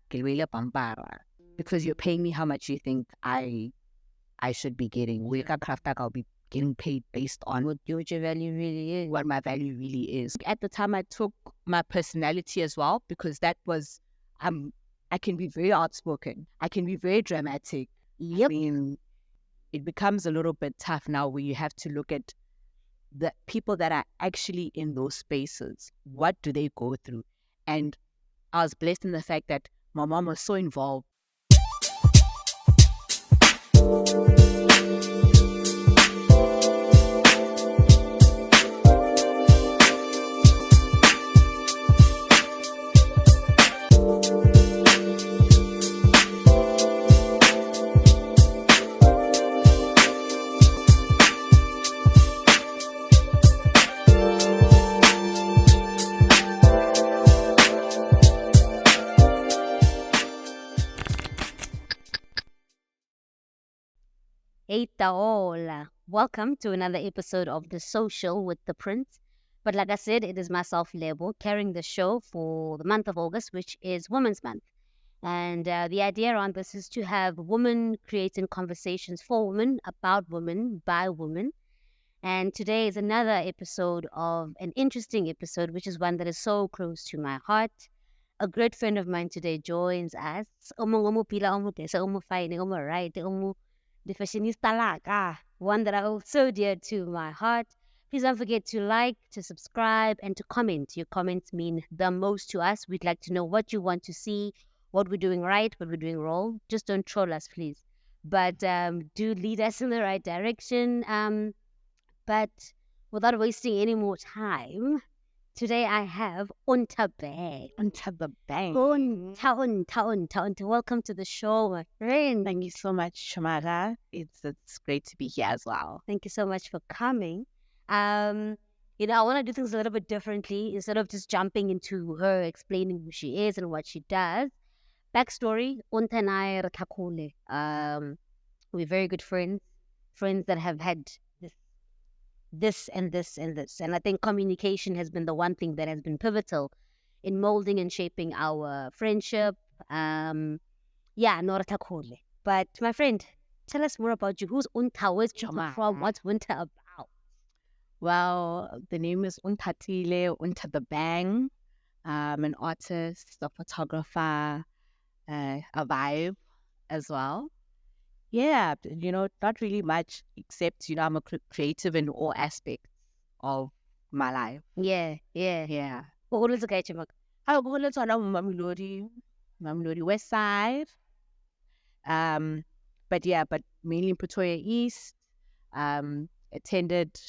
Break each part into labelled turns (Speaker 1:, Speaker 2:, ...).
Speaker 1: because you're paying me how much you think I should be getting. I'll be getting paid based on what your value really is, what my value really is. At the time, I took my personality as well, because that was, I can be very outspoken. I can be very dramatic. Yep. I mean, it becomes a little bit tough now where you have to look at the people that are actually in those spaces. What do they go through? And I was blessed in the fact that my mom was so involved.
Speaker 2: Hey Taola. Welcome to another episode of The Social with the Prince. But like I said, it is myself, Lebo, carrying the show for the month of August, which is Women's Month. And the idea around this is to have women creating conversations for women, about women, by women. And today is another episode of an interesting episode, which is one that is so close to my heart. A great friend of mine today joins us. The fashionista laka, one that I hold so dear to my heart. Please don't forget to like, to subscribe, and to comment. Your comments mean the most to us. We'd like to know what you want to see, what we're doing right, what we're doing wrong. Just don't troll us, please. But do lead us in the right direction. But without wasting any more time, today I have Ontha Bang.
Speaker 1: Ontha Bang.
Speaker 2: Ontha. Welcome to the show, my friend.
Speaker 1: Thank you so much, Shamara. It's great to be here as well.
Speaker 2: Thank you so much for coming. I want to do things a little bit differently. Instead of just jumping into her explaining who she is and what she does. Backstory, Ontha and I are Takule. We're very good friends that have had this and this and this. And I think communication has been the one thing that has been pivotal in molding and shaping our friendship. Nora Takole. But my friend, tell us more about you. Who's Ontha? Where's Ontha from? What's Ontha about?
Speaker 1: Well, the name is Ontha the Bang. I'm an artist, a photographer, a vibe as well. Yeah, not really much, except, I'm a creative in all aspects of my life.
Speaker 2: Yeah. What is okay, Chimak?
Speaker 1: I'm going to Mamelodi West Side. But mainly in Pretoria East. Attended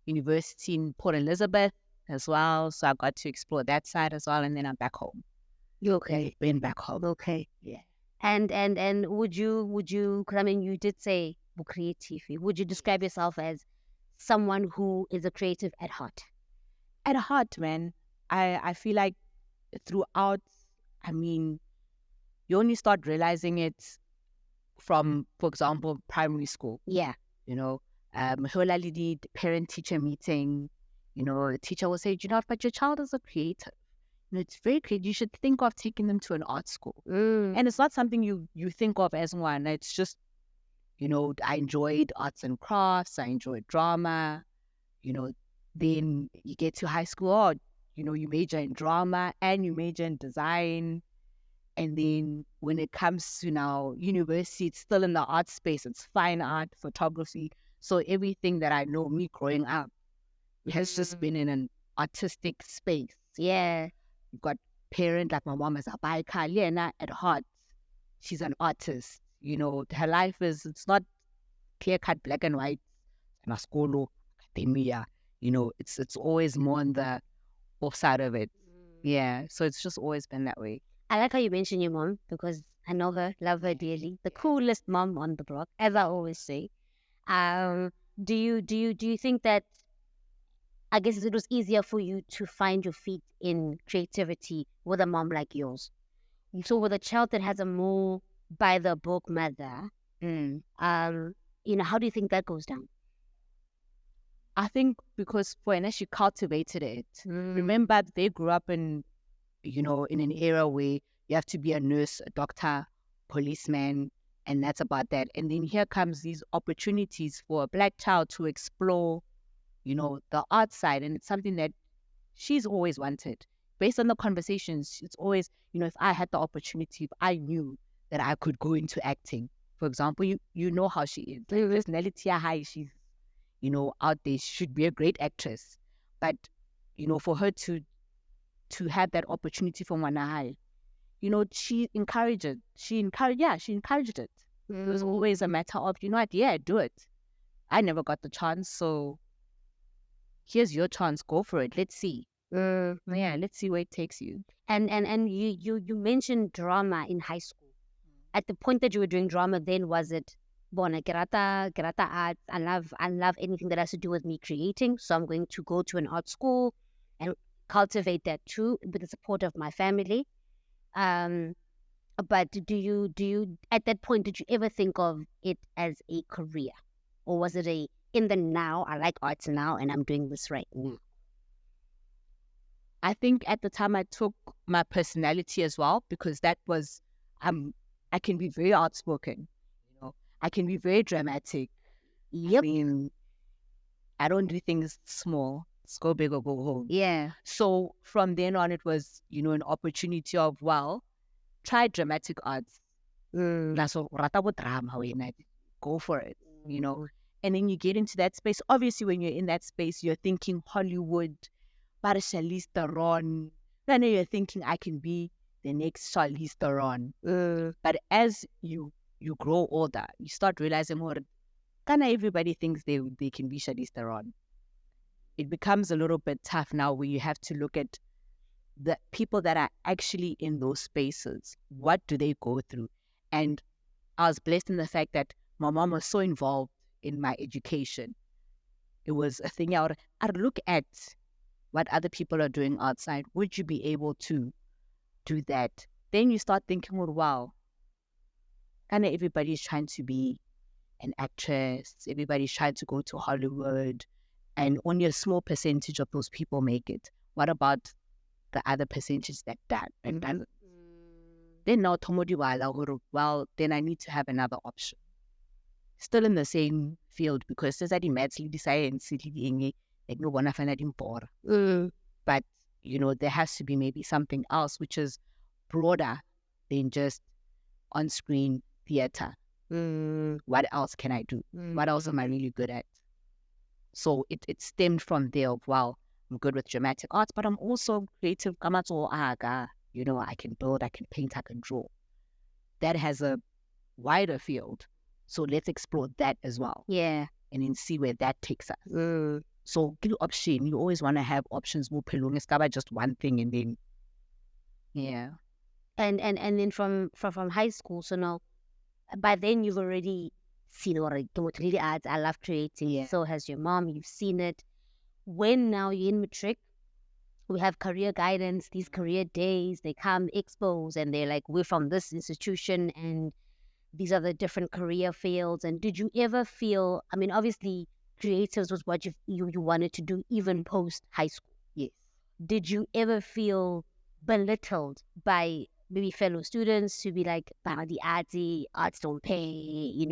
Speaker 1: university in Port Elizabeth as well, so I got to explore that side as well, and then I'm back home.
Speaker 2: You okay?
Speaker 1: Been back home.
Speaker 2: Okay.
Speaker 1: Yeah.
Speaker 2: And would you, because I mean, you did say creative. Would you describe yourself as someone who is a creative at heart?
Speaker 1: At heart, man. I feel like throughout, I mean, you only start realizing it from, for example, primary school.
Speaker 2: Yeah.
Speaker 1: The parent-teacher meeting, the teacher will say, but your child is a creative. It's very creative. You should think of taking them to an art school. And it's not something you think of as one. It's just, I enjoyed arts and crafts. I enjoyed drama. Then you get to high school, you major in drama and you major in design. And then when it comes to now university, it's still in the art space. It's fine art, photography. So everything that I know, me growing up, has just been in an artistic space.
Speaker 2: Yeah.
Speaker 1: You've got parent like my mom is a biker. Lena at heart, she's an artist. Her life it's not clear cut black and white. Maskolo, academia. It's always more on the offside of it. Yeah. So it's just always been that way.
Speaker 2: I like how you mention your mom, because I know her, love her dearly. The coolest mom on the block, as I always say. Do you think that, I guess it was easier for you to find your feet in creativity with a mom like yours? So with a child that has a more by the book mother, how do you think that goes down?
Speaker 1: I think because for Anna, she cultivated it. Remember, they grew up in an era where You have to be a nurse, a doctor, policeman, and that's about that. And then here comes these opportunities for a Black child to explore, the art side. And it's something that she's always wanted. Based on the conversations, it's always, if I had the opportunity, if I knew that I could go into acting, for example, you know how she is. Like, personality high, she's, out there. She should be a great actress. But, for her to have that opportunity from Wanahai, she encouraged it. She encouraged it. It was always a matter of, what, yeah, do it. I never got the chance, so here's your chance. Go for it. Let's see. Yeah, let's see where it takes you.
Speaker 2: And you mentioned drama in high school. At the point that you were doing drama, then was it bona gerata arts? I love anything that has to do with me creating. So I'm going to go to an art school and cultivate that too with the support of my family. But do you at that point did you ever think of it as a career, or was it a in the now? I like arts now, and I'm doing this right now.
Speaker 1: I think at the time I took my personality as well, because that was I can be very outspoken, I can be very dramatic.
Speaker 2: Yep.
Speaker 1: I mean, I don't do things small. Let's go big or go home.
Speaker 2: Yeah.
Speaker 1: So from then on, it was, an opportunity of, try dramatic arts. So, go for it, And then you get into that space. Obviously, when you're in that space, you're thinking Hollywood, Charlize Theron. Then you're thinking, I can be the next Charlize Theron. But as you grow older, you start realizing more. Kind of everybody thinks they can be Charlize Theron. It becomes a little bit tough now, where you have to look at the people that are actually in those spaces. What do they go through? And I was blessed in the fact that my mom was so involved in my education. It was a thing I'd look at what other people are doing outside. Would you be able to do that? Then you start thinking, well, wow, kind of everybody's trying to be an actress. Everybody's trying to go to Hollywood, and only a small percentage of those people make it. What about the other percentage that and then now well, then I need to have another option. Still in the same field, because there's that maths, the science, like no one but there has to be maybe something else which is broader than just on-screen theater. What else can I do? What else am I really good at? So it stemmed from there of, well, I'm good with dramatic arts, but I'm also creative. I can build, I can paint, I can draw. That has a wider field. So let's explore that as well.
Speaker 2: Yeah.
Speaker 1: And then see where that takes us. So give option. You always want to have options. It's just one thing, and then yeah.
Speaker 2: And then from high school, so now by then you've already seen or really ads. I love creating.
Speaker 1: Yeah.
Speaker 2: So has your mom. You've seen it. When now you're in matric, we have career guidance, these career days, they come expos, and they're like, we're from this institution and these are the different career fields. And did you ever feel, I mean, obviously creatives was what you wanted to do even post high school.
Speaker 1: Yes.
Speaker 2: Did you ever feel belittled by maybe fellow students to be like, the arts don't pay,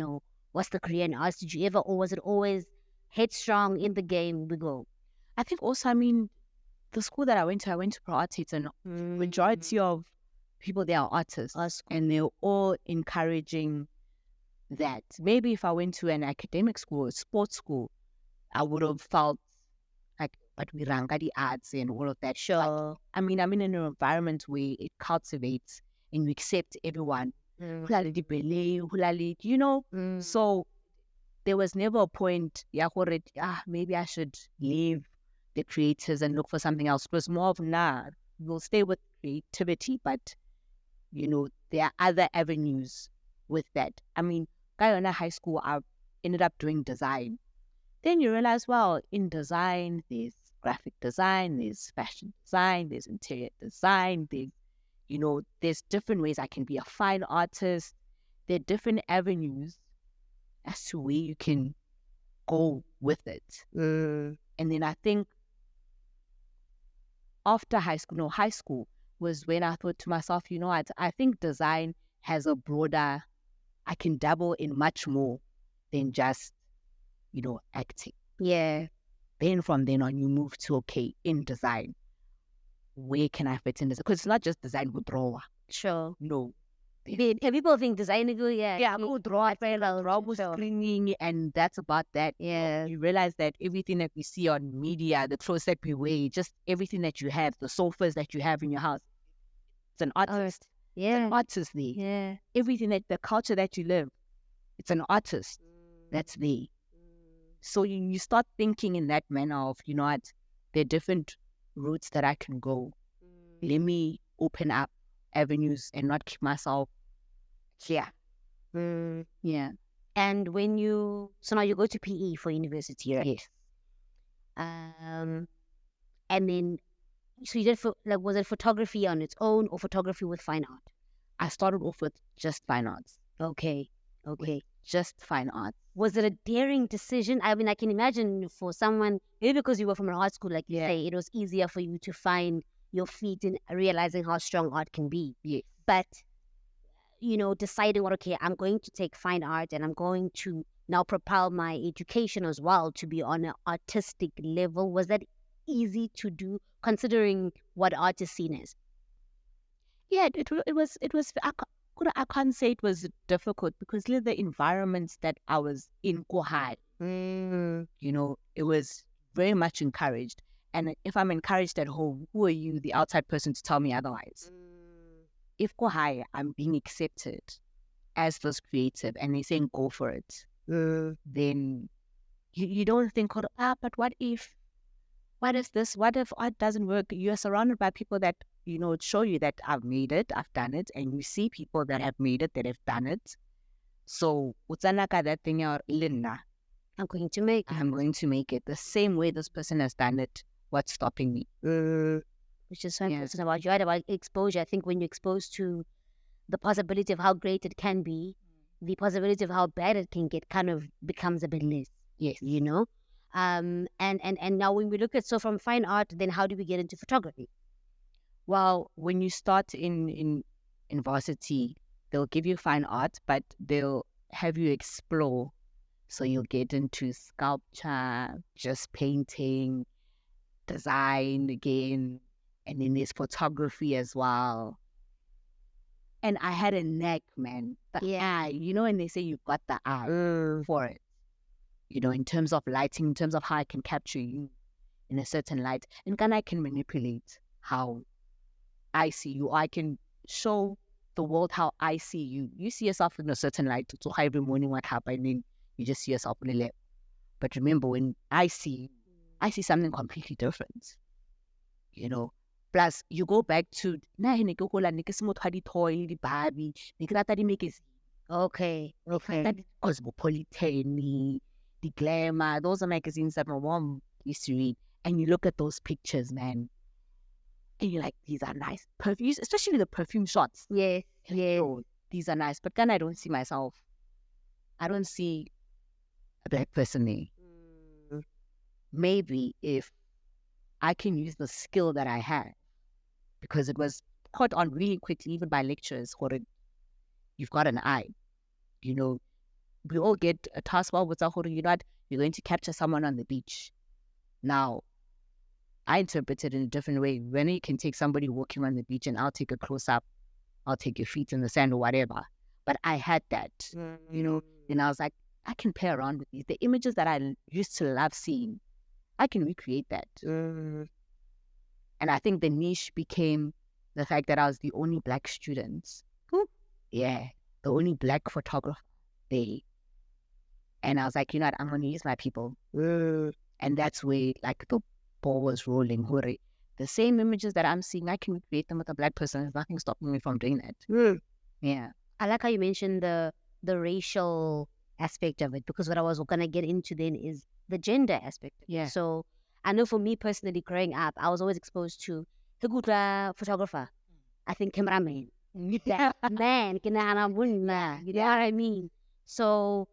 Speaker 2: what's the career in arts? Did you ever, or was it always headstrong in the game, we go?
Speaker 1: I think also, the school that I went to Pro Arts, and majority of people there are artists, and they're all encouraging that. Maybe if I went to an academic school, a sports school, I would have felt like, but we rank the arts and all of that.
Speaker 2: Sure.
Speaker 1: But, I'm in an environment where it cultivates and you accept everyone. So there was never a point, maybe I should leave the creators and look for something else. It was more of, we'll stay with creativity, but, there are other avenues with that. In high school, I ended up doing design. Then you realize, well, in design, there's graphic design, there's fashion design, there's interior design, there's different ways I can be a fine artist. There are different avenues as to where you can go with it. And then I think after high school, was when I thought to myself, you know what, I think design has a broader, I can dabble in much more than just, acting.
Speaker 2: Yeah.
Speaker 1: Then from then on, you move to, okay, in design, where can I fit in this? Because it's not just design with draw.
Speaker 2: Sure.
Speaker 1: No.
Speaker 2: People think design go,
Speaker 1: Yeah, go draw, draw was cleaning, and that's about that.
Speaker 2: Yeah.
Speaker 1: You realize that everything that we see on media, the clothes that we wear, just everything that you have, the sofas that you have in your house, it's an artist.
Speaker 2: Yeah.
Speaker 1: It's an artist there.
Speaker 2: Yeah.
Speaker 1: Everything the culture that you live, it's an artist that's there. So you start thinking in that manner of, you know what, there are different routes that I can go. Let me open up avenues and not keep myself here. Yeah.
Speaker 2: And so now you go to PE for university, right?
Speaker 1: Yes.
Speaker 2: And then, so you did, was it photography on its own or photography with fine art?
Speaker 1: I started off with just fine arts.
Speaker 2: Okay.
Speaker 1: Just fine arts.
Speaker 2: Was it a daring decision? I mean, I can imagine for someone, maybe because you were from an art school, like you say, it was easier for you to find your feet in realizing how strong art can be.
Speaker 1: Yes.
Speaker 2: But, deciding, okay, I'm going to take fine art and I'm going to now propel my education as well to be on an artistic level. Was that easy to do, considering what art is seen as?
Speaker 1: Yeah, it was. I can't say it was difficult because the environments that I was in go high. It was very much encouraged. And if I'm encouraged at home, who are you, the outside person, to tell me otherwise? If go high, I'm being accepted as this creative and they're saying go for it, then you don't think, but what if this? What if art doesn't work? You're surrounded by people that, show you that I've made it, I've done it, and you see people that have made it, that have done it. So, utsanaka that thing out, Linda,
Speaker 2: I'm going to make
Speaker 1: it the same way this person has done it. What's stopping me?
Speaker 2: Which is so important about you, right? About exposure. I think when you're exposed to the possibility of how great it can be, the possibility of how bad it can get kind of becomes a bit less.
Speaker 1: Yes.
Speaker 2: And now when we look at, so from fine art, then how do we get into photography?
Speaker 1: Well, when you start in varsity, they'll give you fine art, but they'll have you explore. So you'll get into sculpture, just painting, design again, and then there's photography as well. And I had a knack, man. The eye, and they say you've got the eye for it. In terms of lighting, in terms of how I can capture you in a certain light. And I can manipulate how I see you. Or I can show the world how I see you. You see yourself in a certain light. So every morning what happening, you just see yourself on the left. But remember, when I see something completely different. Plus, you go back to
Speaker 2: okay.
Speaker 1: Cosmopolitan, the Glamour, those are magazines that my mom used to read. And you look at those pictures, man, and you're like, these are nice perfumes, especially the perfume shots.
Speaker 2: Yeah.
Speaker 1: These are nice. But then I don't see myself. I don't see a black person there. Maybe if I can use the skill that I had, because it was caught on really quickly, even by lecturers, you've got an eye. We all get a task with you're going to capture someone on the beach. Now, I interpret it in a different way. When you can take somebody walking on the beach and I'll take a close up, I'll take your feet in the sand or whatever. But I had that, and I was like, I can play around with these. The images that I used to love seeing, I can recreate that. And I think the niche became the fact that I was the only black student. Yeah, the only black photographer there. And I was like, I'm going to use my people. And that's where, the ball was rolling. The same images that I'm seeing, I can recreate them with a black person. There's nothing stopping me from doing that. Yeah.
Speaker 2: I like how you mentioned the racial aspect of it, because what I was going to get into then is the gender aspect.
Speaker 1: Yeah.
Speaker 2: So I know for me personally, growing up, I was always exposed to Higutra photographer. I think cameraman. Man, you know what I mean? So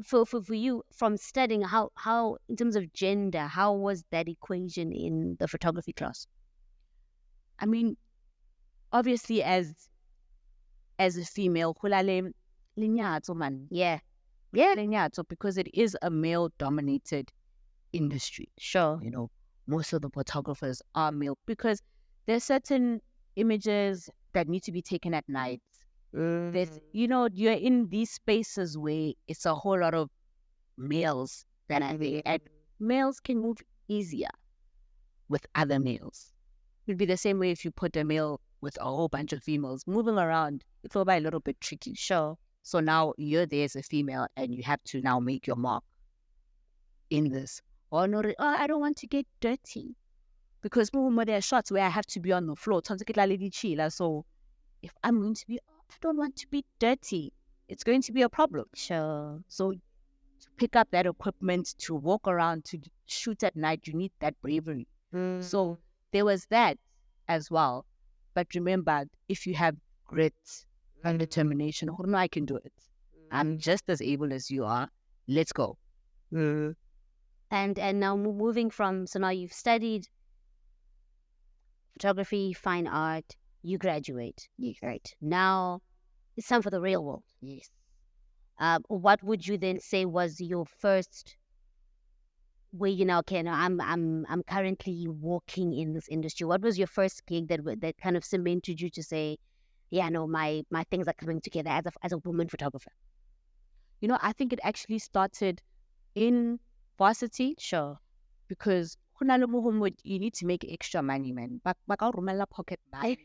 Speaker 2: for you, from studying, how in terms of gender, how was that equation in the photography class?
Speaker 1: I mean, obviously as a female, man.
Speaker 2: Yeah.
Speaker 1: Because it is a male-dominated industry.
Speaker 2: Sure.
Speaker 1: You know, most of the photographers are male because there's certain images that need to be taken at night. There's, you're in these spaces where it's a whole lot of males that are there, and males can move easier with other males. It would be the same way if you put a male with a whole bunch of females moving around. It's all by a little bit tricky.
Speaker 2: Sure.
Speaker 1: So now you're there as a female and you have to now make your mark in this. Or no, I don't want to get dirty. Because there are shots where I have to be on the floor. So if I'm going to be, I don't want to be dirty. It's going to be a problem.
Speaker 2: Sure.
Speaker 1: So to pick up that equipment, to walk around, to shoot at night, you need that bravery. So there was that as well. But remember, if you have grit and determination, oh no, I can do it. I'm just as able as you are. Let's go.
Speaker 2: And now moving from, so now you've studied photography, fine art, you graduate.
Speaker 1: Yes.
Speaker 2: Right. Now it's time for the real world.
Speaker 1: Yes.
Speaker 2: What would you then say was your first way, okay, now I'm currently working in this industry? What was your first gig that kind of cemented you to say, yeah, no, my things are coming together as a woman photographer?
Speaker 1: I think it actually started in varsity.
Speaker 2: Sure.
Speaker 1: Because you need to make extra money, man. But pocket money.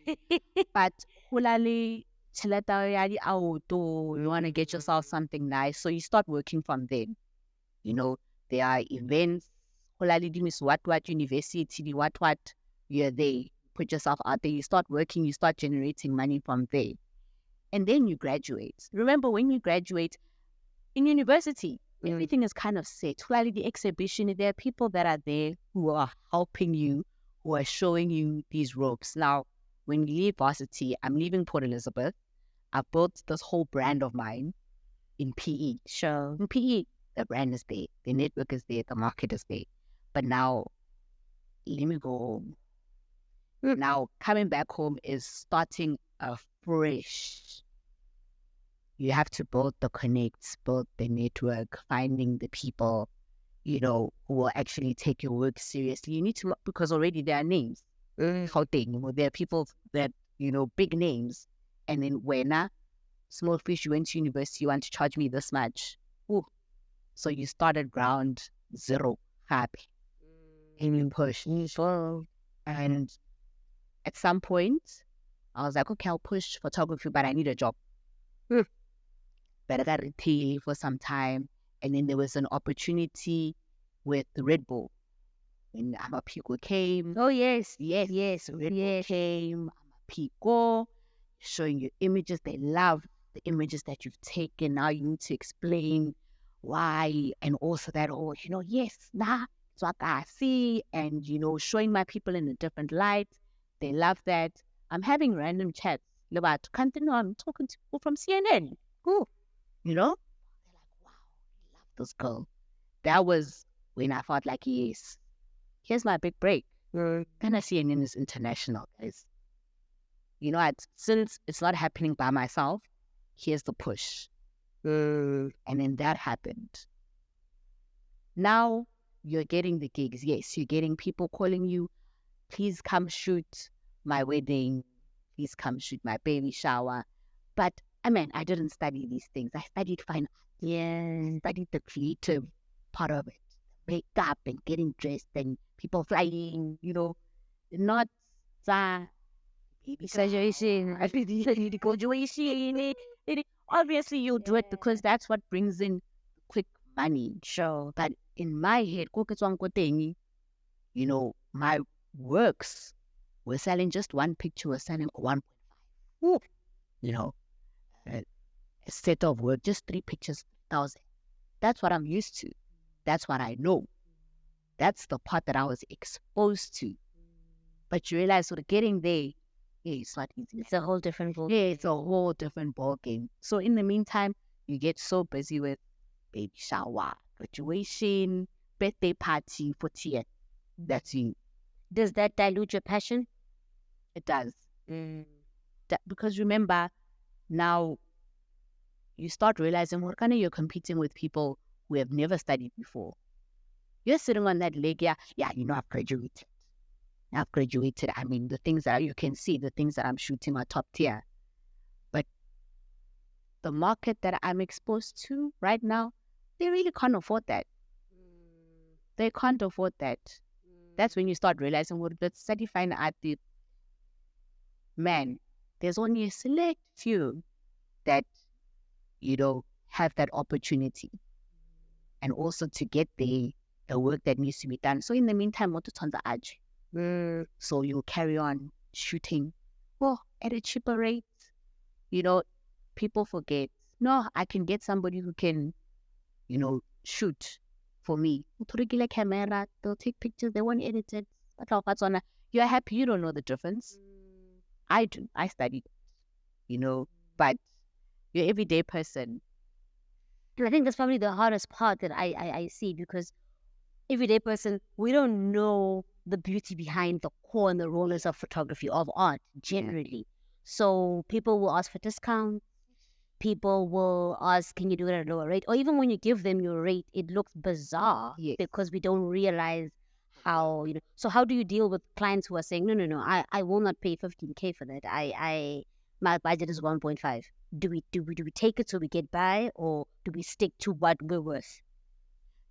Speaker 1: But you want to get yourself something nice. So you start working from there. There are events, what university, what, you're there. Put yourself out there. You start working, you start generating money from there. And then you graduate. Remember, when you graduate in university, everything is kind of set. The exhibition, there are people that are there who are helping you, who are showing you these ropes. Now, when you leave varsity, I'm leaving Port Elizabeth. I've built this whole brand of mine in PE.
Speaker 2: Sure.
Speaker 1: In PE, the brand is there, the network is there, the market is there. But now, let me go home. Now, coming back home is starting afresh. You have to build the connects, build the network, finding the people, who will actually take your work seriously. You need to, because already there are names. There are people that, big names. And then when small fish, you went to university, you want to charge me this much. Ooh. So you started ground zero, happy. And you push. And at some point, I was like, okay, I'll push photography, but I need a job. But I got to pay for some time. And then there was an opportunity with Red Bull. When Amapico came.
Speaker 2: Oh, yes.
Speaker 1: Red Bull came. Amapico, showing you images. They love the images that you've taken. Now you need to explain why. And also that, it's what I see. And, showing my people in a different light. They love that. I'm having random chats about, I'm talking to people from CNN. Ooh. They're like, wow, I love this girl. That was when I felt like, yes, here's my big break. And CNN is international, guys. Since it's not happening by myself, here's the push. And then that happened. Now you're getting the gigs. Yes, you're getting people calling you, please come shoot my wedding. Please come shoot my baby shower. But I didn't study these things. I studied fine art.
Speaker 2: Yeah.
Speaker 1: I studied the creative part of it. Makeup and getting dressed and people flying, not
Speaker 2: exaggeration.
Speaker 1: Graduation. Obviously, you do it because that's what brings in quick money.
Speaker 2: Sure.
Speaker 1: But in my head, my works were selling just one picture, was selling 1.5. A set of work, just 3 pictures, 1,000. That's what I'm used to. That's what I know. That's the part that I was exposed to. But you realize sort of getting there, it's not easy.
Speaker 2: It's a whole different ball.
Speaker 1: Yeah, it's a whole different ball game. So in the meantime, you get so busy with baby shower, graduation, birthday party, 40th. That's you.
Speaker 2: Does that dilute your passion?
Speaker 1: It does. because remember, now you start realizing what kind of you're competing with people who have never studied before. You're sitting on that leg, I've graduated. I mean, the things that you can see, the things that I'm shooting are top tier. But the market that I'm exposed to right now, they really can't afford that. They can't afford that. That's when you start realizing, well, let's study fine art. Man, there's only a select few that, have that opportunity. And also to get the work that needs to be done. So in the meantime, what to the edge? So you'll carry on shooting, at a cheaper rate. People forget. No, I can get somebody who can, shoot for me. Camera, they'll take pictures, they won't edit it. You're happy, you don't know the difference. I do. I studied, but your everyday person.
Speaker 2: I think that's probably the hardest part that I see, because everyday person, we don't know the beauty behind the core and the rawness of photography, of art generally. So people will ask for discounts. People will ask, can you do it at a lower rate? Or even when you give them your rate, it looks bizarre because we don't realize how, So how do you deal with clients who are saying, no, I will not pay 15K for that. My budget is 1.5. Do we take it so we get by, or do we stick to what we're worth?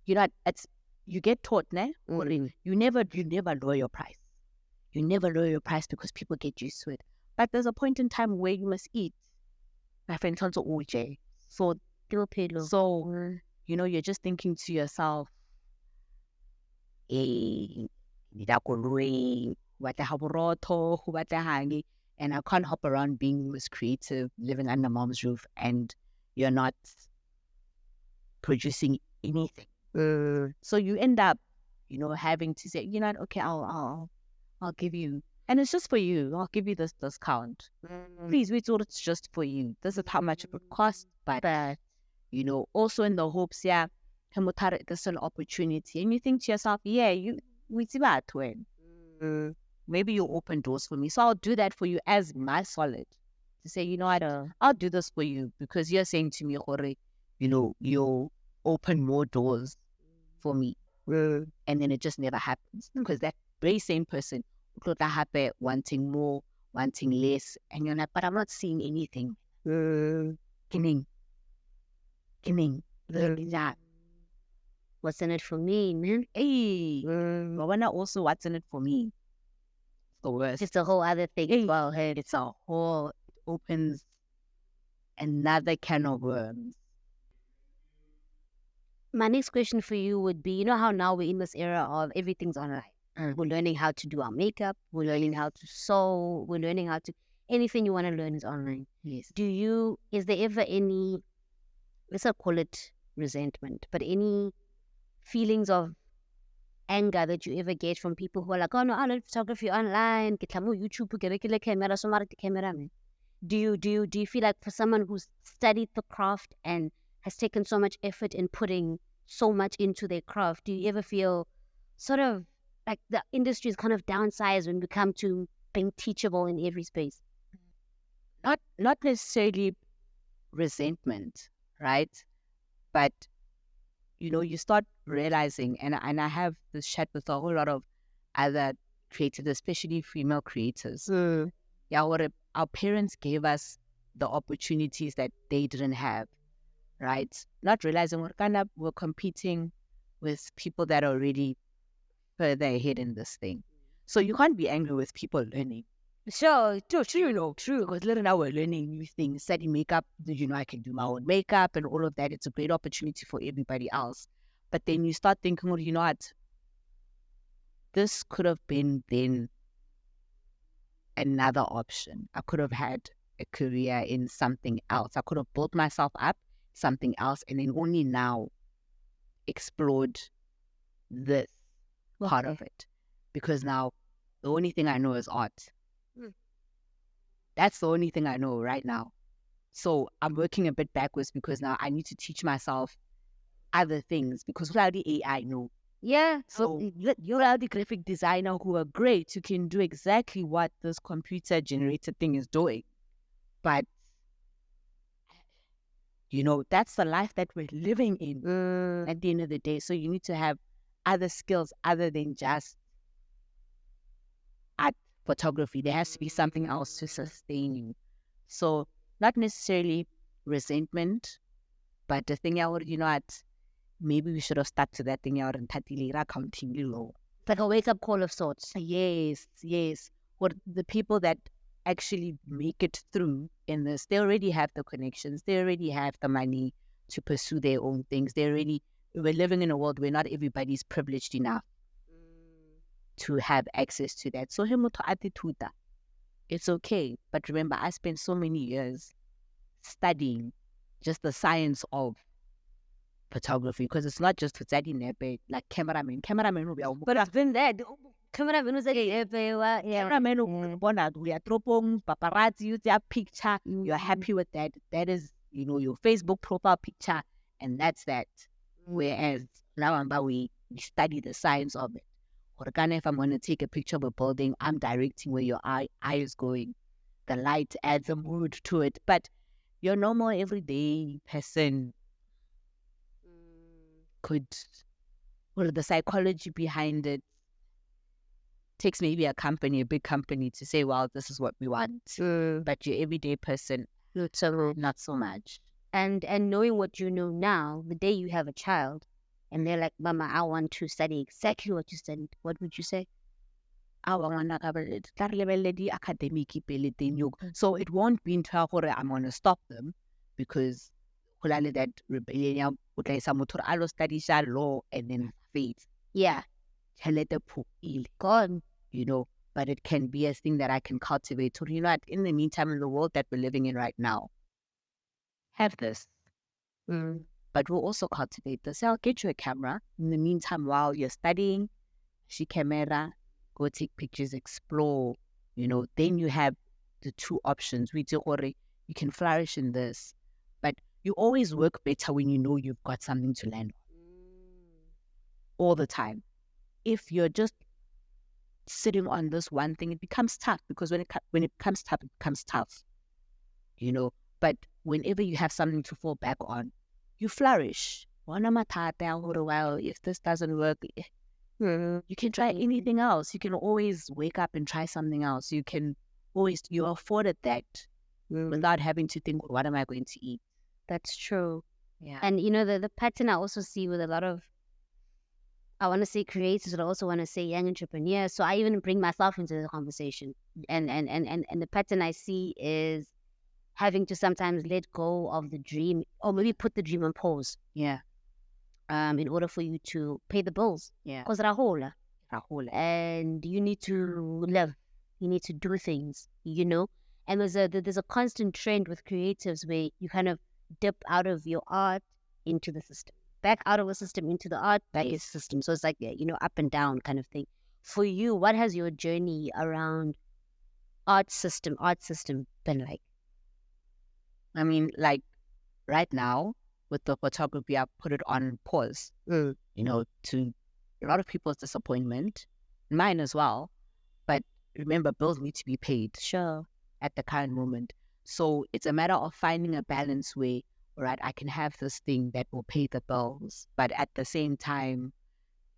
Speaker 1: You get taught, ne? You never lower your price. You never lower your price because people get used to it. But there's a point in time where you must eat. My friend turns to OJ. So you're just thinking to yourself, and I can't hop around being this creative, living under mom's roof, and you're not producing anything. So you end up, having to say, okay, I'll give you, and it's just for you. I'll give you this discount. Please, we thought it's just for you. This is how much it would cost, but also in the hopes, there's an opportunity, and you think to yourself, maybe you open doors for me, so I'll do that for you as my solid. To say, I'll do this for you because you're saying to me, you'll open more doors for me, and then it just never happens because that very same person would happen wanting more, wanting less, and you're like, but I'm not seeing anything.
Speaker 2: What's in it for me, man?
Speaker 1: Also, what's in it for me? It's the worst.
Speaker 2: It's a whole other thing.
Speaker 1: Well, it opens another can of worms.
Speaker 2: My next question for you would be, how now we're in this era of everything's online. We're learning how to do our makeup. We're learning how to sew. We're learning how to... Anything you want to learn is online.
Speaker 1: Yes.
Speaker 2: Is there ever any, let's not call it resentment, but any feelings of anger that you ever get from people who are like, oh no, I learn photography online. Do you feel like for someone who's studied the craft and has taken so much effort in putting so much into their craft, do you ever feel sort of like the industry is kind of downsized when we come to being teachable in every space?
Speaker 1: Not necessarily resentment, right? But you start realizing, and I have this chat with a whole lot of other creators, especially female creators. Our parents gave us the opportunities that they didn't have, right? Not realizing we're competing with people that are already further ahead in this thing. So you can't be angry with people learning. Sure, true. Because little now we're learning new things, studying makeup. I can do my own makeup and all of that. It's a great opportunity for everybody else. But then you start thinking, well, what? This could have been then another option. I could have had a career in something else. I could have built myself up something else, and then only now explored this part of it. Because now the only thing I know is art. That's the only thing I know right now. So I'm working a bit backwards because now I need to teach myself other things because without the AI, no.
Speaker 2: Yeah.
Speaker 1: So you're a graphic designer who are great, who can do exactly what this computer generated thing is doing. But, that's the life that we're living in at the end of the day. So you need to have other skills other than just art photography. There has to be something else to sustain you. So not necessarily resentment, but the thing out, maybe we should have stuck to that thing out and accounting low.
Speaker 2: Like a wake-up call of sorts.
Speaker 1: Yes. What the people that actually make it through in this, they already have the connections, they already have the money to pursue their own things. We're living in a world where not everybody's privileged enough to have access to that. So it's okay. But remember, I spent so many years studying just the science of photography, because it's not just studying like cameraman
Speaker 2: But I've been there. Cameraman was like,
Speaker 1: cameraman tropong paparazzi, you their picture, you're happy with that. That is, your Facebook profile picture, and that's that. Whereas now we study the science of it. Or if I'm going to take a picture of a building, I'm directing where your eye is going. The light adds a mood to it. But your normal everyday person could, or the psychology behind it takes maybe a big company to say, well, this is what we want. But your everyday person, not so much.
Speaker 2: And knowing what you know now, the day you have a child, and they're like, Mama, I want to study exactly what you studied, what would you say?
Speaker 1: Academic. So it won't be into I'm going to stop them, because that rebellion study law and then faith.
Speaker 2: Yeah.
Speaker 1: God, but it can be a thing that I can cultivate. In the meantime, in the world that we're living in right now, have this. But we'll also cultivate this. I'll get you a camera. In the meantime, while you're studying, camera, go take pictures, explore. Then you have the two options. You can flourish in this, but you always work better when you know you've got something to land on all the time. If you're just sitting on this one thing, it becomes tough, because when it becomes tough, it becomes tough. But whenever you have something to fall back on, you flourish. If this doesn't work, you can try anything else. You can always wake up and try something else. You're afforded that without having to think, what am I going to eat?
Speaker 2: That's true.
Speaker 1: Yeah.
Speaker 2: And the pattern I also see with a lot of, I want to say creators, but I also want to say young entrepreneurs. So I even bring myself into the conversation. And the pattern I see is having to sometimes let go of the dream, or maybe put the dream on pause.
Speaker 1: Yeah.
Speaker 2: In order for you to pay the bills.
Speaker 1: Yeah.
Speaker 2: Because rahola. And you need to live. You need to do things, And there's a constant trend with creatives where you kind of dip out of your art into the system. Back out of the system into the art, back into the system. So it's like, up and down kind of thing. For you, what has your journey around art system been like?
Speaker 1: I mean, like right now with the photography, I put it on pause, to a lot of people's disappointment, mine as well. But remember, bills need to be paid.
Speaker 2: Sure.
Speaker 1: At the current moment. So it's a matter of finding a balance where, all right, I can have this thing that will pay the bills, but at the same time,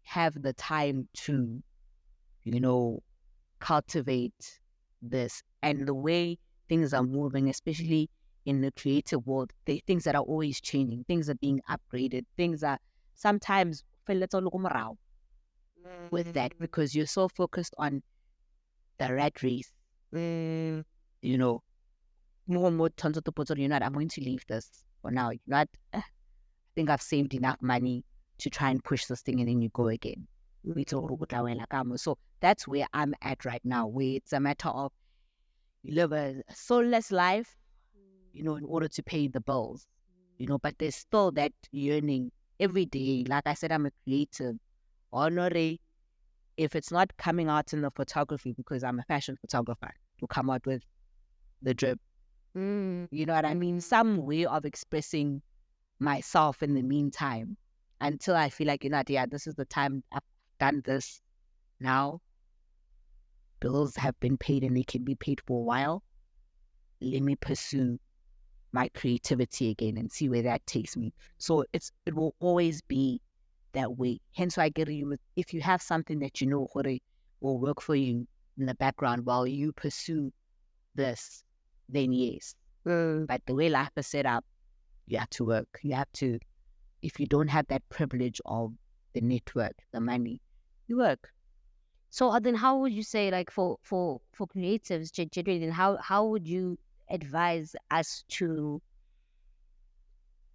Speaker 1: have the time to, cultivate this. And the way things are moving, especially in the creative world, things that are always changing, things are being upgraded, things are sometimes with that, because you're so focused on the rat race. I'm going to leave this for now. I think I've saved enough money to try and push this thing, and then you go again. So that's where I'm at right now, where it's a matter of you live a soulless life, in order to pay the bills, but there's still that yearning every day. Like I said, I'm a creative. Honore, if it's not coming out in the photography, because I'm a fashion photographer, to come out with the drip. You know what I mean? Some way of expressing myself in the meantime, until I feel like, this is the time I've done this. Now, bills have been paid and they can be paid for a while. let me pursue my creativity again and see where that takes me. So it will always be that way. Hence why I get you with, if you have something that you know will work for you in the background while you pursue this, then yes. But the way life is set up, you have to work. You have to, if you don't have that privilege of the network, the money, you work.
Speaker 2: So then how would you say, like, for creatives generally, then how would you advise us to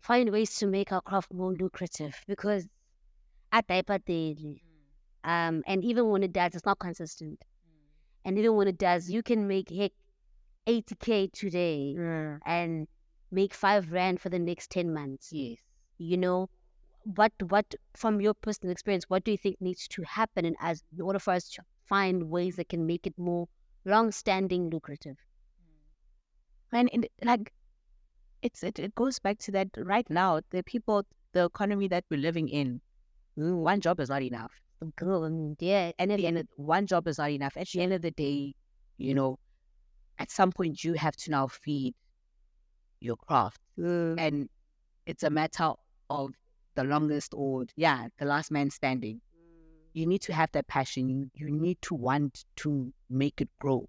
Speaker 2: find ways to make our craft more lucrative? Because at the and even when it does, it's not consistent. And even when it does, you can make 80K today and make 5 rand for the next 10 months.
Speaker 1: Yes.
Speaker 2: You know, what from your personal experience, what do you think needs to happen in order for us to find ways that can make it more long-standing lucrative?
Speaker 1: And like it goes back to that right now, the economy that we're living in, one job is not enough.
Speaker 2: Yeah,
Speaker 1: And one job is not enough. At the end of the day, at some point you have to now feed your craft. And it's a matter of the last man standing. You need to have that passion. You need to want to make it grow,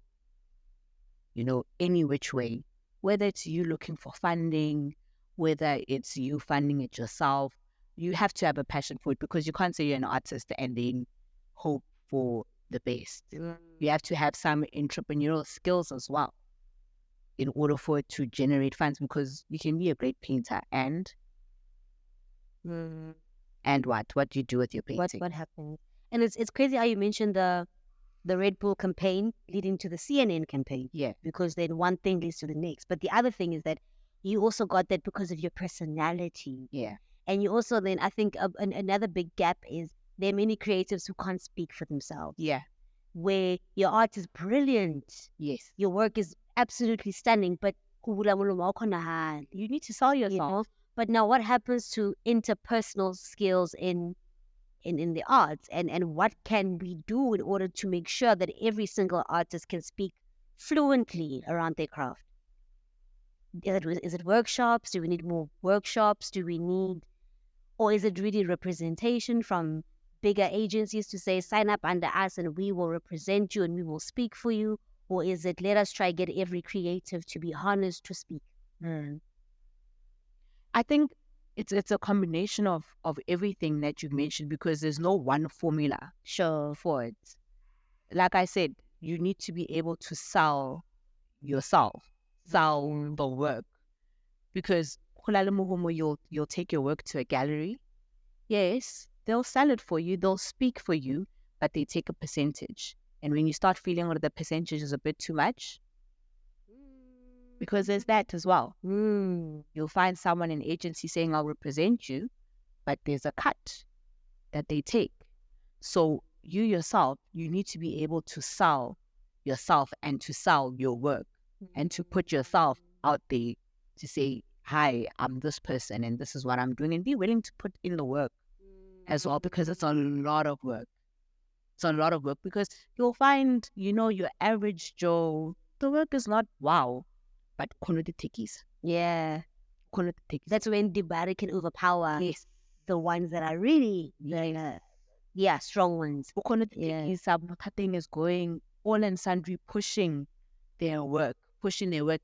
Speaker 1: any which way. Whether it's you looking for funding, whether it's you funding it yourself, you have to have a passion for it, because you can't say you're an artist and then hope for the best. You have to have some entrepreneurial skills as well in order for it to generate funds, because you can be a great painter and what do you do with your painting?
Speaker 2: What happens? And it's crazy how you mentioned the Red Bull campaign leading to the CNN campaign.
Speaker 1: Yeah.
Speaker 2: Because then one thing leads to the next. But the other thing is that you also got that because of your personality.
Speaker 1: Yeah.
Speaker 2: And you also then, I think another big gap is there are many creatives who can't speak for themselves.
Speaker 1: Yeah.
Speaker 2: Where your art is brilliant.
Speaker 1: Yes.
Speaker 2: Your work is absolutely stunning, but you
Speaker 1: need to sell yourself.
Speaker 2: But now what happens to interpersonal skills in the arts, and what can we do in order to make sure that every single artist can speak fluently around their craft? Is it workshops? Do we need more workshops? Or is it really representation from bigger agencies to say, sign up under us and we will represent you and we will speak for you? Or is it, let us try get every creative to be honest to speak?
Speaker 1: I think it's a combination of everything that you mentioned, because there's no one formula for it. Like I said, you need to be able to sell yourself, sell the work, because you'll take your work to a gallery. Yes, they'll sell it for you, they'll speak for you, but they take a percentage. And when you start feeling the percentage is a bit too much, because there's that as well. You'll find someone in agency saying, I'll represent you, but there's a cut that they take. So you yourself, you need to be able to sell yourself and to sell your work and to put yourself out there to say, hi, I'm this person and this is what I'm doing, and be willing to put in the work as well, because it's a lot of work. It's a lot of work, because you'll find, your average Joe, the work is not wow, but kono the tikkies.
Speaker 2: Yeah.
Speaker 1: Kono the tikkies.
Speaker 2: That's when Dibari can overpower the ones that are really strong ones.
Speaker 1: Kono the tikkies, thing is going all and sundry, pushing their work.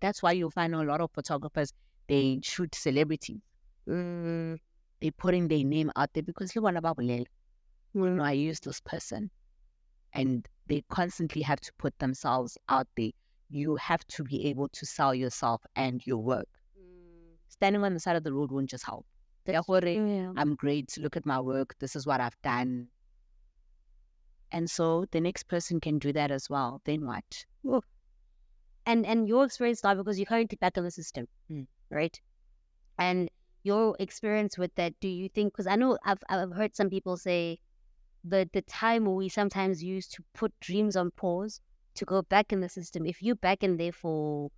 Speaker 1: That's why you'll find a lot of photographers, they shoot celebrities. They're putting their name out there because I use this person. And they constantly have to put themselves out there. You have to be able to sell yourself and your work. Standing on the side of the road won't just help. I'm great, look at my work, this is what I've done. And so the next person can do that as well. Then what?
Speaker 2: Whoa. And your experience now, because you're currently back in the system, right? And your experience with that, do you think, because I know I've heard some people say the time we sometimes use to put dreams on pause to go back in the system, if you're back in there for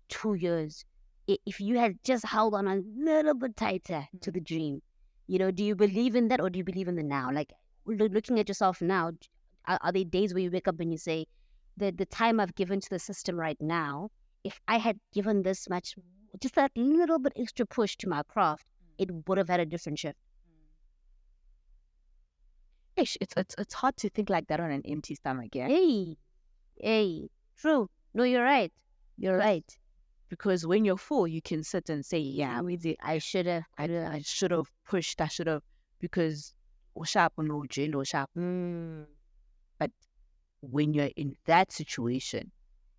Speaker 2: 2 years, if you had just held on a little bit tighter to the dream, do you believe in that, or do you believe in the now? Like, looking at yourself now, are there days where you wake up and you say, the time I've given to the system right now if I had given this much, just that little bit extra push to my craft, it would have had a different shift.
Speaker 1: It's hard to think like that on an empty stomach, yeah?
Speaker 2: Hey, true. No, you're right. You're right.
Speaker 1: Because when you're full, you can sit and say, yeah,
Speaker 2: I should have.
Speaker 1: I should have pushed, I should have, because sharp no jail or sharp. But when you're in that situation,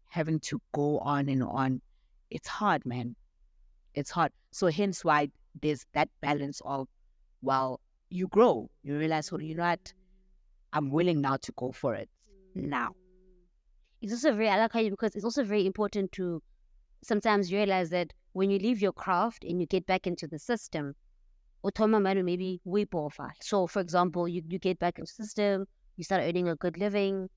Speaker 1: having to go on and on, it's hard, man. It's hard. So hence why there's that balance of, while you grow, you realize, you know what, I'm willing now to go for it now.
Speaker 2: It's also I like how because it's also very important to sometimes realize that when you leave your craft and you get back into the system, maybe we profile. So for example, you get back into the system, you start earning a good living,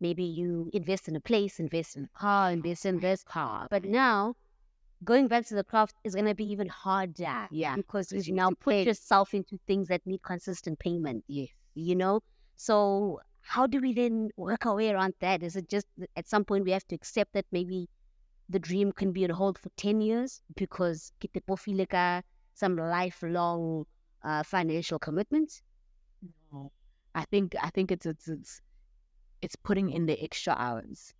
Speaker 2: maybe you invest in a place, invest in a car, invest in this car. But now going back to the craft is going to be even harder.
Speaker 1: Yeah.
Speaker 2: Because you now put yourself into things that need consistent payment.
Speaker 1: Yes.
Speaker 2: You know? So how do we then work our way around that? Is it just at some point we have to accept that maybe the dream can be on hold for 10 years because some lifelong financial commitments?
Speaker 1: No. I think it's putting in the extra hours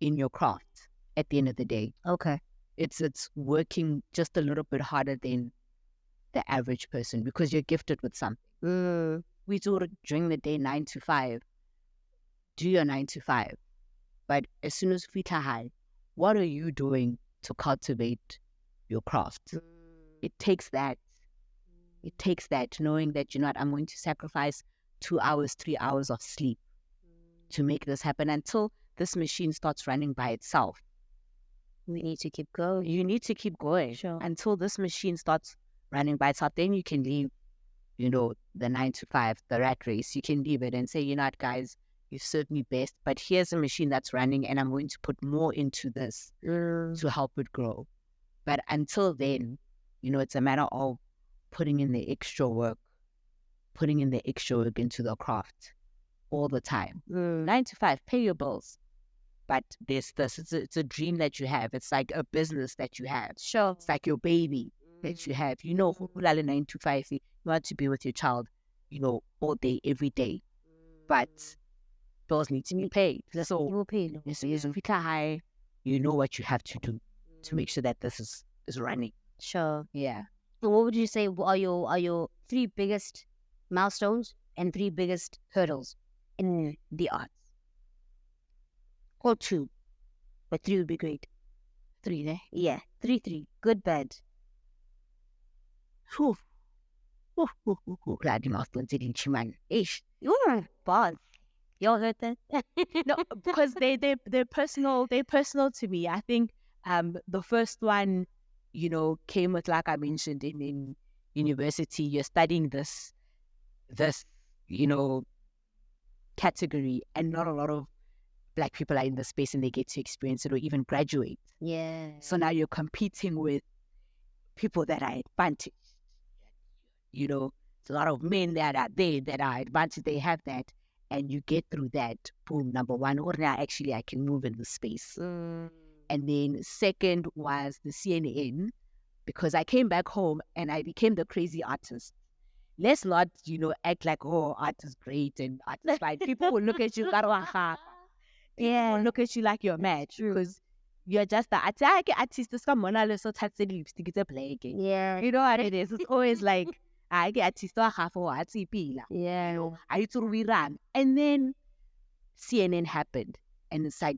Speaker 1: in your craft at the end of the day.
Speaker 2: Okay.
Speaker 1: It's working just a little bit harder than the average person because you're gifted with something. We do it during the day 9 to 5. Do your 9 to 5. But as soon as we high, what are you doing to cultivate your craft? It takes that. It takes that, knowing that, you know what, I'm going to sacrifice 2 hours, 3 hours of sleep to make this happen until this machine starts running by itself.
Speaker 2: We need to keep going.
Speaker 1: You need to keep going.
Speaker 2: Sure.
Speaker 1: Until this machine starts running by itself. Then you can leave, you know, the 9 to 5, the rat race. You can leave it and say, you know what, guys, you served me best, but here's a machine that's running and I'm going to put more into this to help it grow. But until then, you know, it's a matter of putting in the extra work into the craft all the time. 9 to 5, pay your bills. But there's this, it's a dream that you have. It's like a business that you have.
Speaker 2: Sure.
Speaker 1: It's like your baby that you have. You know, 9 to 5, you want to be with your child, you know, all day, every day. But bills need to be paid. So
Speaker 2: you will pay.
Speaker 1: High, you know what you have to do to make sure that this is running.
Speaker 2: Sure.
Speaker 1: Yeah.
Speaker 2: And what would you say are your 3 biggest milestones and 3 biggest hurdles in the arts? Or 2, but 3 would be great.
Speaker 1: 3, eh?
Speaker 2: Yeah, 3. Good, bad.
Speaker 1: Glad you must have been chiman. Ish.
Speaker 2: You're boss. Y'all heard that?
Speaker 1: No, because they're personal. They're personal to me. I think the first one, you know, came with, like I mentioned, in university. You're studying this, you know, category, and not a lot of Black people are in the space and they get to experience it or even graduate.
Speaker 2: Yeah.
Speaker 1: So now you're competing with people that are advantaged. You know, there's a lot of men that are there that are advantaged. They have that. And you get through that. Boom, number 1. Or now actually I can move in the space. And then second was the CNN, because I came back home and I became the crazy artist. Let's not, you know, act like, oh, art is great and art is fine. People will look at you, yeah, look at you like you're mad because you're just the artist. Someone else so touch the lipstick, it's a play again.
Speaker 2: Yeah,
Speaker 1: you know what it is. It's always like I get artist or half or pila.
Speaker 2: Yeah,
Speaker 1: I used to rerun, and then CNN happened, and it's like,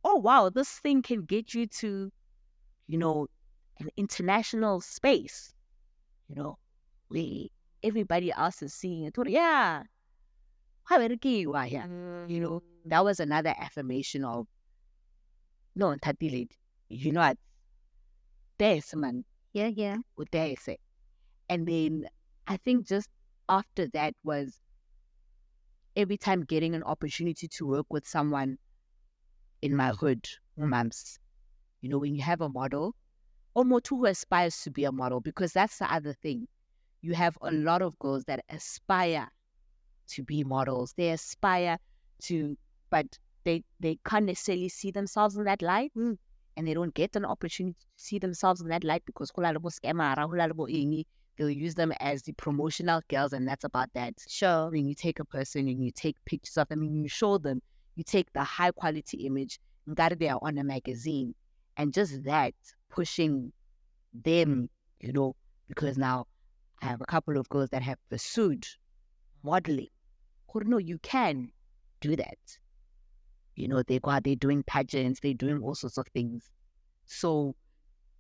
Speaker 1: oh wow, this thing can get you to, you know, an international space. You know, everybody else is seeing it. Yeah. You know, that was another affirmation of, no, you know what, there's man.
Speaker 2: Yeah.
Speaker 1: And then I think just after that was every time getting an opportunity to work with someone in my hood, mums, you know, when you have a model, or more who aspires to be a model, because that's the other thing. You have a lot of girls that aspire to be models. They aspire to, but they can't necessarily see themselves in that light. and they don't get an opportunity to see themselves in that light because they'll use them as the promotional girls, and that's about that.
Speaker 2: Sure.
Speaker 1: When you take a person and you take pictures of them and you show them, you take the high quality image, they are on a magazine, and just that pushing them, because now I have a couple of girls that have pursued modeling. No, you can do that. They go out, they're doing pageants, they're doing all sorts of things. So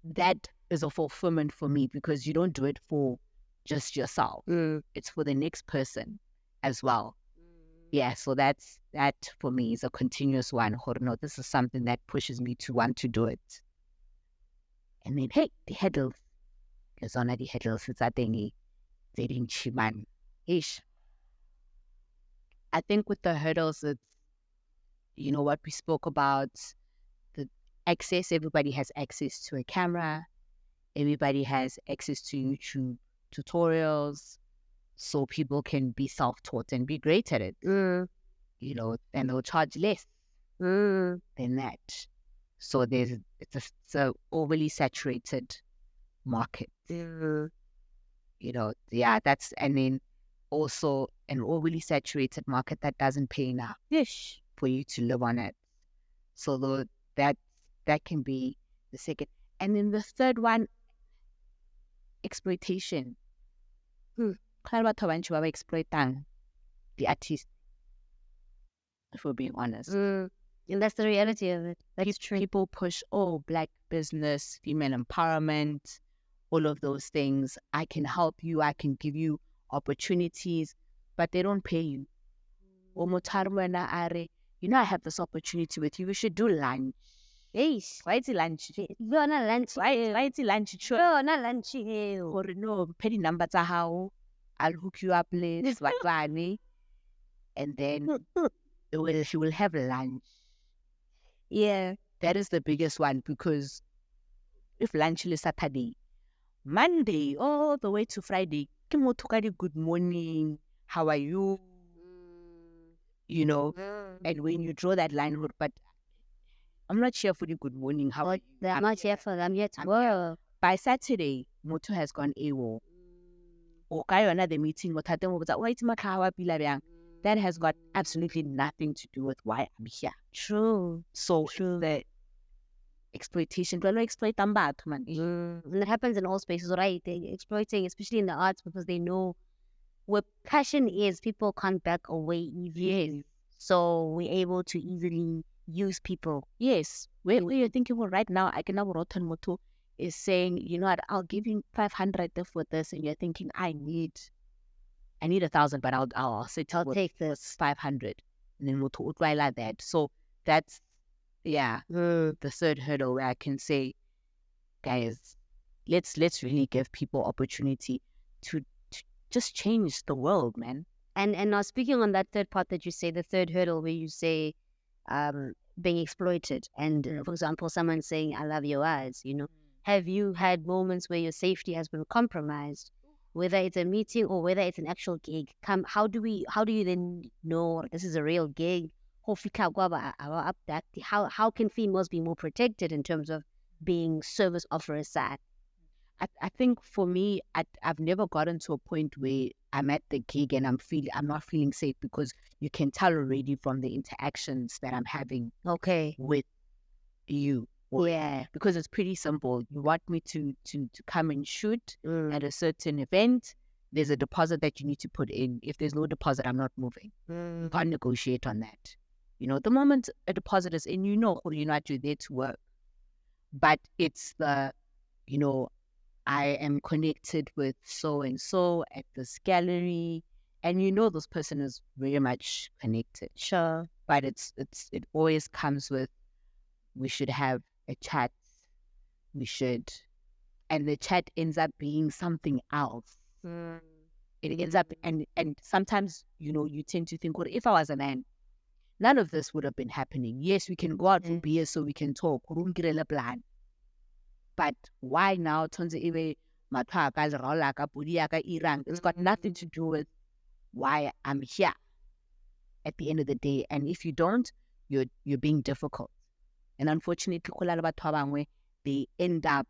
Speaker 1: that is a fulfillment for me because you don't do it for just yourself. It's for the next person as well. Yeah, so that for me is a continuous one. No, this is something that pushes me to want to do it. And then, hey, the hurdles. There's on the hurdles. It's a thingy. They didn't chiman. Ish. I think with the hurdles, it's, what we spoke about, the access. Everybody has access to a camera. Everybody has access to YouTube tutorials. So people can be self-taught and be great at it. And they'll charge less than that. So it's a overly saturated market. That's, and then also an overly saturated market that doesn't pay enough for you to live on it. So that can be the second. And then the third one, exploitation. Exploiting the artist, if we're being honest.
Speaker 2: And that's the reality of it. That's true.
Speaker 1: People push, Black business, female empowerment, all of those things. I can help you, I can give you opportunities, but they don't pay you. I have this opportunity with you. We should do lunch.
Speaker 2: Yes.
Speaker 1: Why is it lunch?
Speaker 2: You're not lunch.
Speaker 1: Why is it lunch? Sure.
Speaker 2: No, not lunch.
Speaker 1: Or no, penny numbers are how I'll hook you up later. And then she will have lunch.
Speaker 2: Yeah.
Speaker 1: That is the biggest one because if lunch is Saturday, Monday all the way to Friday, good morning, how are you? And when you draw that line, but I'm not here for the good morning, how are you?
Speaker 2: I'm not here for them yet.
Speaker 1: By Saturday, Moto has gone AWOL. The meeting, that has got absolutely nothing to do with why I'm here.
Speaker 2: True.
Speaker 1: So the exploitation, exploit them bad, man.
Speaker 2: And it happens in all spaces, right? They're exploiting, especially in the arts, because they know where passion is, people can't back away easily.
Speaker 1: Yes.
Speaker 2: So we're able to easily use people.
Speaker 1: Yes. Where you're thinking, well, right now, I can have Rotten Moto is saying, I'll give you 500 for this, and you're thinking, I need 1,000, but I'll say,
Speaker 2: take this
Speaker 1: 500, and then we'll try like that. So that's the third hurdle where I can say, guys, let's really give people opportunity to just change the world, man.
Speaker 2: And now speaking on that third part that you say, the third hurdle where you say being exploited, and for example, someone saying, I love your eyes, have you had moments where your safety has been compromised, whether it's a meeting or whether it's an actual gig? How do you then know this is a real gig? How can females be more protected in terms of being service offerers side?
Speaker 1: I think for me, I've never gotten to a point where I'm at the gig and I'm not feeling safe, because you can tell already from the interactions that I'm having with you.
Speaker 2: Yeah,
Speaker 1: because it's pretty simple. You want me to come and shoot at a certain event, there's a deposit that you need to put in. If there's no deposit, I'm not moving. You can't negotiate on that. The moment a deposit is in, you're there to work. But it's the, I am connected with so-and-so at this gallery, and this person is very much connected.
Speaker 2: Sure.
Speaker 1: But it always comes with, we should have a chat. And the chat ends up being something else. It ends up, and sometimes, you tend to think, well, if I was a man, none of this would have been happening. Yes, we can go out for beer so we can talk. But why now? It's got nothing to do with why I'm here at the end of the day. And if you don't, you're being difficult. And unfortunately, go la le batho ba bangwe, they end up,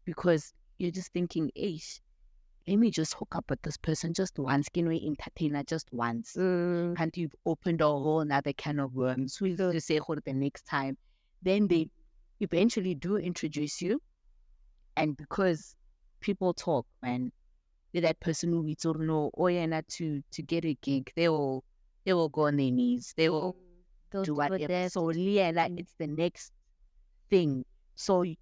Speaker 1: because you're just thinking, eish, let me just hook up with this person just once, can we entertain her just once? Can't you've opened a whole another can of worms? We'll just say the next time. Then they eventually do introduce you, and because people talk, man, that person who we don't know, oh yeah, not to get a gig, they will go on their knees, they will do whatever. So yeah, like it's the next thing. So you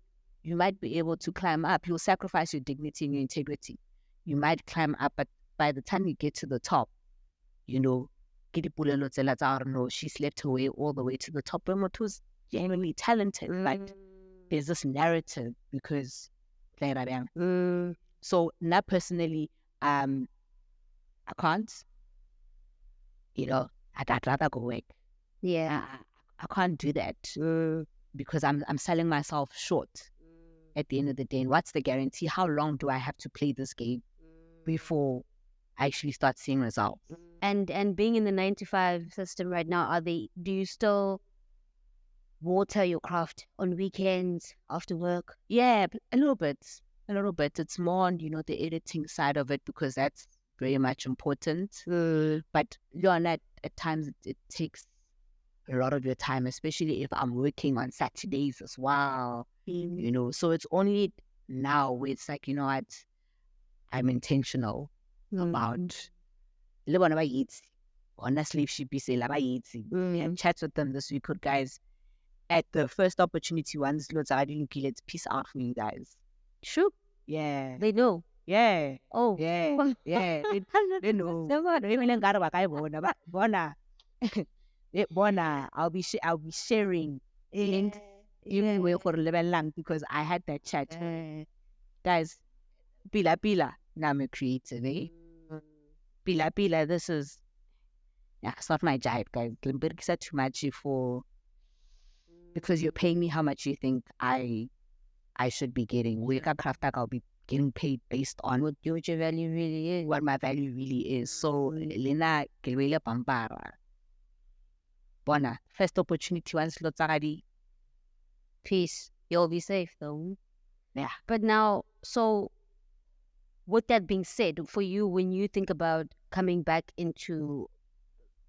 Speaker 1: might be able to climb up. You'll sacrifice your dignity and your integrity. You might climb up, but by the time you get to the top, you know, she slept her way all the way to the top. But was genuinely talented. Like there's this narrative because so not personally, I can't. You know, I'd rather go work.
Speaker 2: Yeah.
Speaker 1: I can't do that because I'm selling myself short at the end of the day. And what's the guarantee? How long do I have to play this game before I actually start seeing results?
Speaker 2: And being in the 9-to-5 system right now, do you still water your craft on weekends after work?
Speaker 1: Yeah, a little bit. It's more on, the editing side of it because that's very much important. But at times it takes a lot of your time, especially if I'm working on Saturdays as well. So it's only now where it's like, I'm intentional about honestly, she be say and chat with them this week, guys. At the first opportunity, once let's peace out for you guys.
Speaker 2: Sure.
Speaker 1: Yeah.
Speaker 2: They know.
Speaker 1: Yeah.
Speaker 2: Oh.
Speaker 1: Yeah. Yeah. They know. I'll be sharing even way for level lang because I had that chat. Guys, pila, now I'm a creator, eh? Pila, this is it's not my jive, guys. It's too much because you're paying me how much you think I should be getting. I'll be getting paid based on what your value really is, what my value really is. So Lena Kelwele Pampara. Bona, first opportunity once lotsagadi.
Speaker 2: Peace. You'll be safe though.
Speaker 1: Yeah.
Speaker 2: But now, so with that being said, for you, when you think about coming back into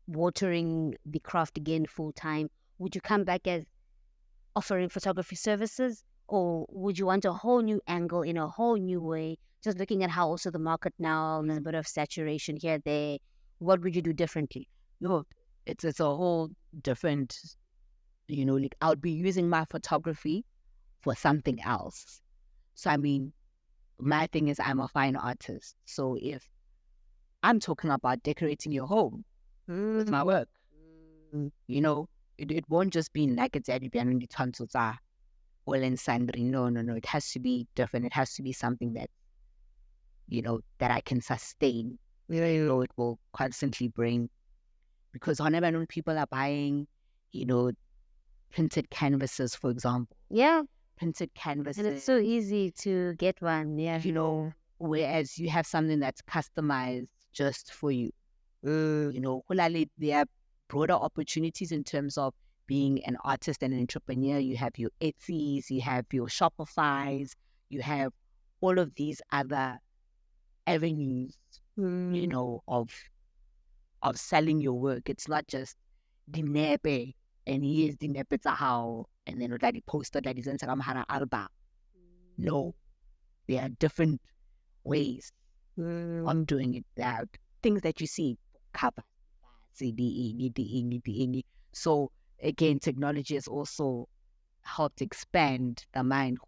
Speaker 2: watering the craft again full time, would you come back as offering photography services, or would you want a whole new angle in a whole new way? Just looking at how also the market now, there's a bit of saturation here, there. What would you do differently?
Speaker 1: No, it's a whole different, like I would be using my photography for something else. So, I mean, my thing is I'm a fine artist. So if I'm talking about decorating your home with my work, it won't just be like it's and the tonsils are all in sundry. No. It has to be different. It has to be something that, that I can sustain. It will constantly bring. Because whenever people are buying, printed canvases, for example.
Speaker 2: Yeah.
Speaker 1: Printed canvases.
Speaker 2: And it's so easy to get one. Yeah.
Speaker 1: Whereas you have something that's customized just for you. There are broader opportunities in terms of being an artist and an entrepreneur. You have your Etsy's, you have your Shopify's, you have all of these other avenues, of selling your work. It's not just the nepe and here's the nepe how and then that poster that is in Sagamhara Alba. No, there are different ways of doing it. There are things that you see cover CDE. So again, technology has also helped expand the mind.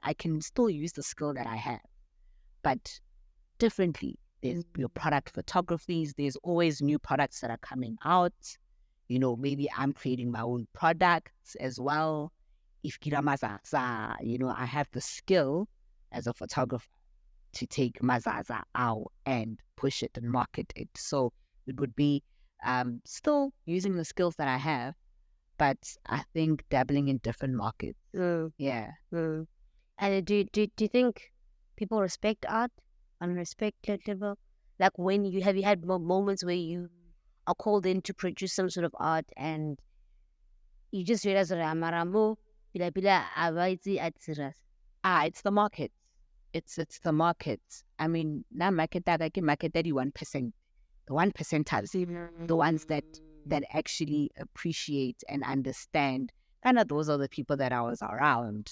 Speaker 1: I can still use the skill that I have, but differently. There's your product photographies. There's always new products that are coming out. Maybe I'm creating my own products as well. If Kiramazaza, I have the skill as a photographer to take Mazaza out and push it and market it. So it would be still using the skills that I have, but I think dabbling in different markets. Yeah.
Speaker 2: And do you think people respect art? On respect level, like when you had moments where you are called in to produce some sort of art and you just realize that amaramo, bila abaiti at serious.
Speaker 1: It's the market. It's the market. I mean, na market that I can market 31%. The 1%ers, the ones that actually appreciate and understand. Kind of those are the people that I was around.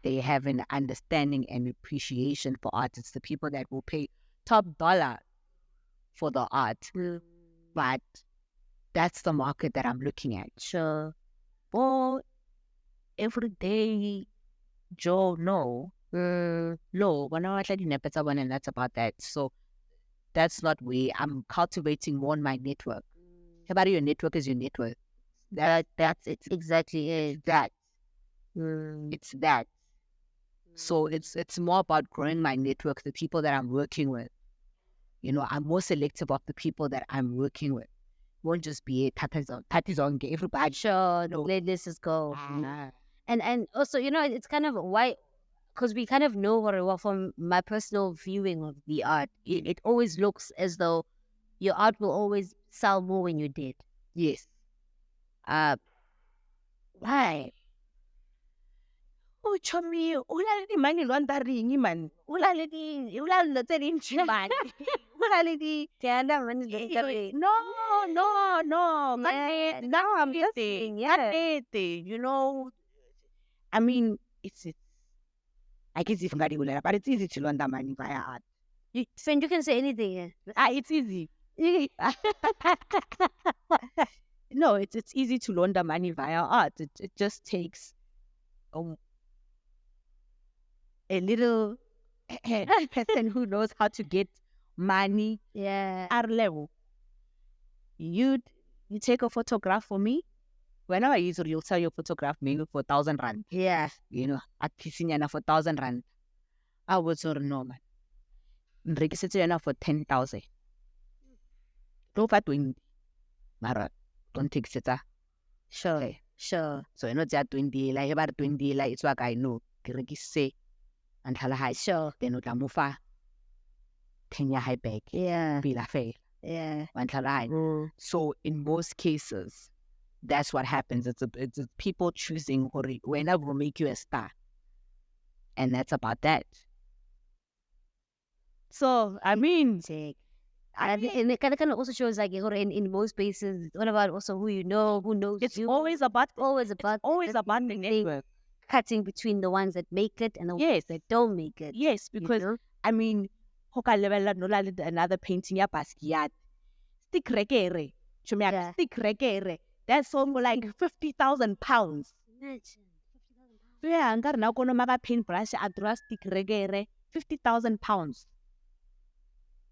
Speaker 1: They have an understanding and appreciation for art. It's the people that will pay top dollar for the art. But that's the market that I'm looking at.
Speaker 2: Sure.
Speaker 1: For everyday Joe, no. No, when I actually and that's about that. So that's not where I'm cultivating more on my network. About your network is your network. That's it.
Speaker 2: Exactly it.
Speaker 1: It's that. It's that. So it's more about growing my network, the people that I'm working with. You know, I'm more selective of the people that I'm working with. Won't just be a tatizong, everybody.
Speaker 2: Sure,
Speaker 1: No.
Speaker 2: let's just go. And also, you know, it's kind of why, because we kind of know well, from my personal viewing of the art, it always looks as though your art will always sell more when you're dead.
Speaker 1: Yes.
Speaker 2: Why?
Speaker 1: Oh, chummy, ula di money londa ringi man. Ula le tserin man. Ula le di no. No, I'm just saying, you know. I mean, it's I guess if but it's easy to learn that money via art.
Speaker 2: Friend, you can say anything.
Speaker 1: It's easy. No, it's easy to launder money via art. It just takes a little person who knows how to get money at level. You take a photograph for me. Whenever you'll sell your photograph maybe for 1,000 rand.
Speaker 2: Yeah.
Speaker 1: You know, at Kisinyana for 1,000 rand. I would sort of know, man. Register for 10,000. Don't for 20. Mara, don't take it.
Speaker 2: Sure. Sure.
Speaker 1: So you know that 20, like about 20, like it's what I know. Register and high.
Speaker 2: Sure.
Speaker 1: Then uta mufa 10-year high back.
Speaker 2: Yeah.
Speaker 1: Bila fail.
Speaker 2: Yeah.
Speaker 1: So in most cases, that's what happens. It's people choosing whenever will make you a star. And that's about that. So, I mean...
Speaker 2: And it kind of also shows like in most spaces, it's all about also who you know, who knows
Speaker 1: it's
Speaker 2: you.
Speaker 1: Always about
Speaker 2: the
Speaker 1: network.
Speaker 2: Cutting between the ones that make it and the ones that don't make it.
Speaker 1: Yes, because, you know? I mean, another painting ya Basquiat. Stick regere. Stick regere. That's almost like 50,000 pounds. Yeah, I'm going to make a paintbrush address stick regere. 50,000 pounds.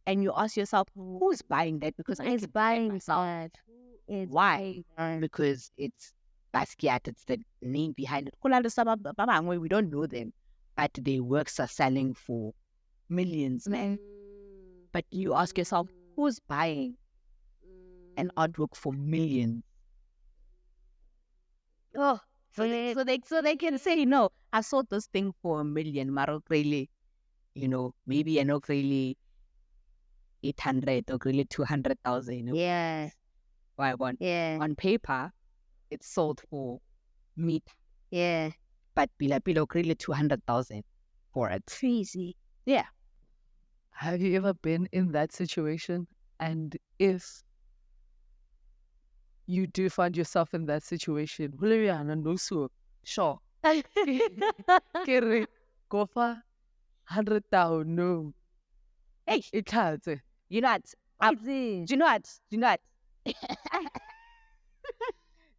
Speaker 1: And you ask yourself, who's buying that? Because
Speaker 2: it's buying that.
Speaker 1: Why? Because it's Basquiat, it's the name behind it. We don't know them, but their works are selling for millions, man. But you ask yourself, who's buying an artwork for millions? Oh, so they can say, no, I sold this thing for $1 million, Marok really, you know, maybe an really 800 or really 200,000. You know?
Speaker 2: Yeah.
Speaker 1: Why one?
Speaker 2: Yeah.
Speaker 1: On paper, it's sold for meat.
Speaker 2: Yeah.
Speaker 1: But below really 200,000 for it.
Speaker 2: Crazy.
Speaker 1: Yeah.
Speaker 3: Have you ever been in that situation? And if you do find yourself in that situation,
Speaker 1: Sure.
Speaker 3: Go for 100,000. No.
Speaker 1: Hey,
Speaker 3: it has.
Speaker 1: You know what? Do you know what? Do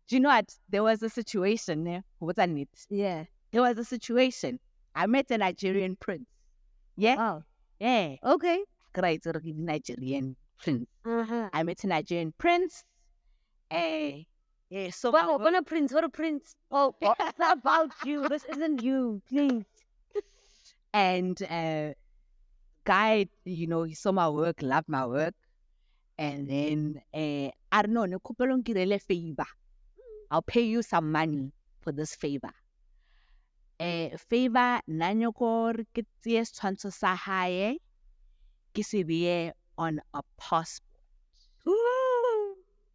Speaker 1: you know what? There was a situation there. What's that need?
Speaker 2: Yeah.
Speaker 1: There was a situation. I met a Nigerian prince. Yeah?
Speaker 2: Oh.
Speaker 1: Yeah.
Speaker 2: Okay.
Speaker 1: Great Nigerian prince.
Speaker 2: Uh-huh.
Speaker 1: I met a Nigerian prince. Hey. Yeah, so
Speaker 2: what a prince? What a prince? Oh, it's not about you. This isn't you, please.
Speaker 1: And guy, you know, he saw my work, loved my work. And then I don't know, favor. I'll pay you some money for this favor. Favor nanyokor kities transfer sahaye kisibiye on a passport.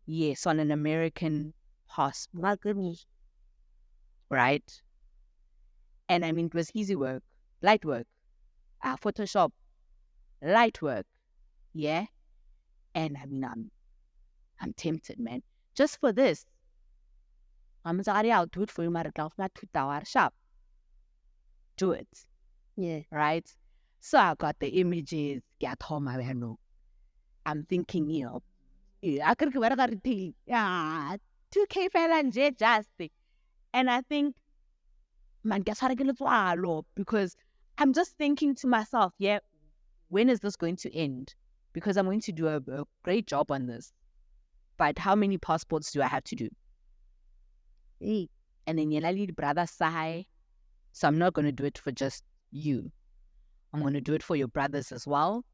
Speaker 1: Yes, on an American passport,
Speaker 2: My goodness.
Speaker 1: right? And I mean, it was easy work, light work, Photoshop, light work, yeah. And I mean, I'm tempted, man. Just for this, I'm sorry, I'll do it for you, Marika. Not 2 hours sharp. Do it,
Speaker 2: Yeah.
Speaker 1: right? So I got the images. Get home, I'm thinking, I could go to yeah, 2K and just. And I think, man, guess how I get it because I'm just thinking to myself, yeah, when is this going to end? Because I'm going to do a great job on this. But how many passports do I have to do?
Speaker 2: Hey.
Speaker 1: And then your little brother say, so I'm not going to do it for just you. I'm going to do it for your brothers as well.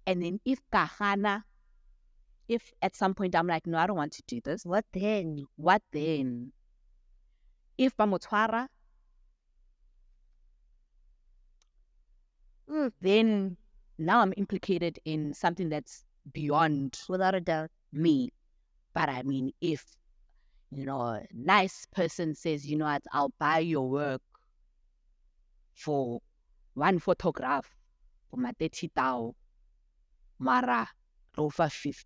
Speaker 1: And then if at some point I'm like, no, I don't want to do this.
Speaker 2: What then?
Speaker 1: What then? If Bamotwara, then now I'm implicated in something that's beyond
Speaker 2: Without a doubt.
Speaker 1: me. But I mean, if, a nice person says, you know what, I'll buy your work for one photograph for my 30,000, Mara, over 50.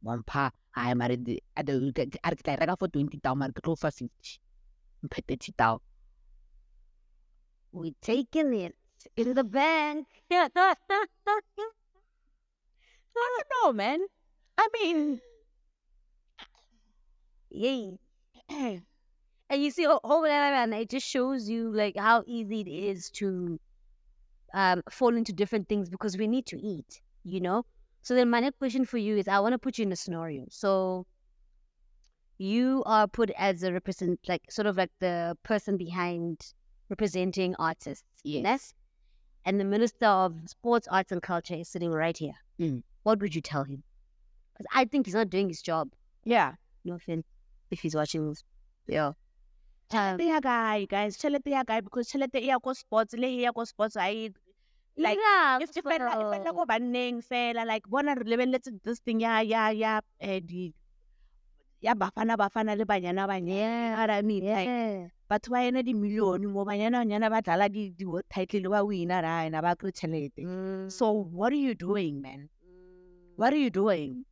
Speaker 1: One pa, I am at the architect for 20,000, market over 50. 30,000.
Speaker 2: We taking it in the bank. I
Speaker 1: I don't know, man. I mean,
Speaker 2: Yay. And you see, it just shows you like how easy it is to fall into different things because we need to eat, So then my next question for you is I want to put you in a scenario. So you are put as a sort of like the person behind representing artists.
Speaker 1: yes.
Speaker 2: And the Minister of Sports, Arts and Culture is sitting right here. What would you tell him? Because I think he's not doing his job.
Speaker 1: Yeah.
Speaker 2: No offense if he's watching this. Yeah.
Speaker 1: Tell it guy, guys. Tell it guy because tell it sports. Sports. I like if you go banning fela like wanna let's this thing yeah bafana le banyana what I mean like but why ena di million mo banyana ba dlala di title wa winner ra ena ba kry tšhelete. So what are you doing, man? What are you doing?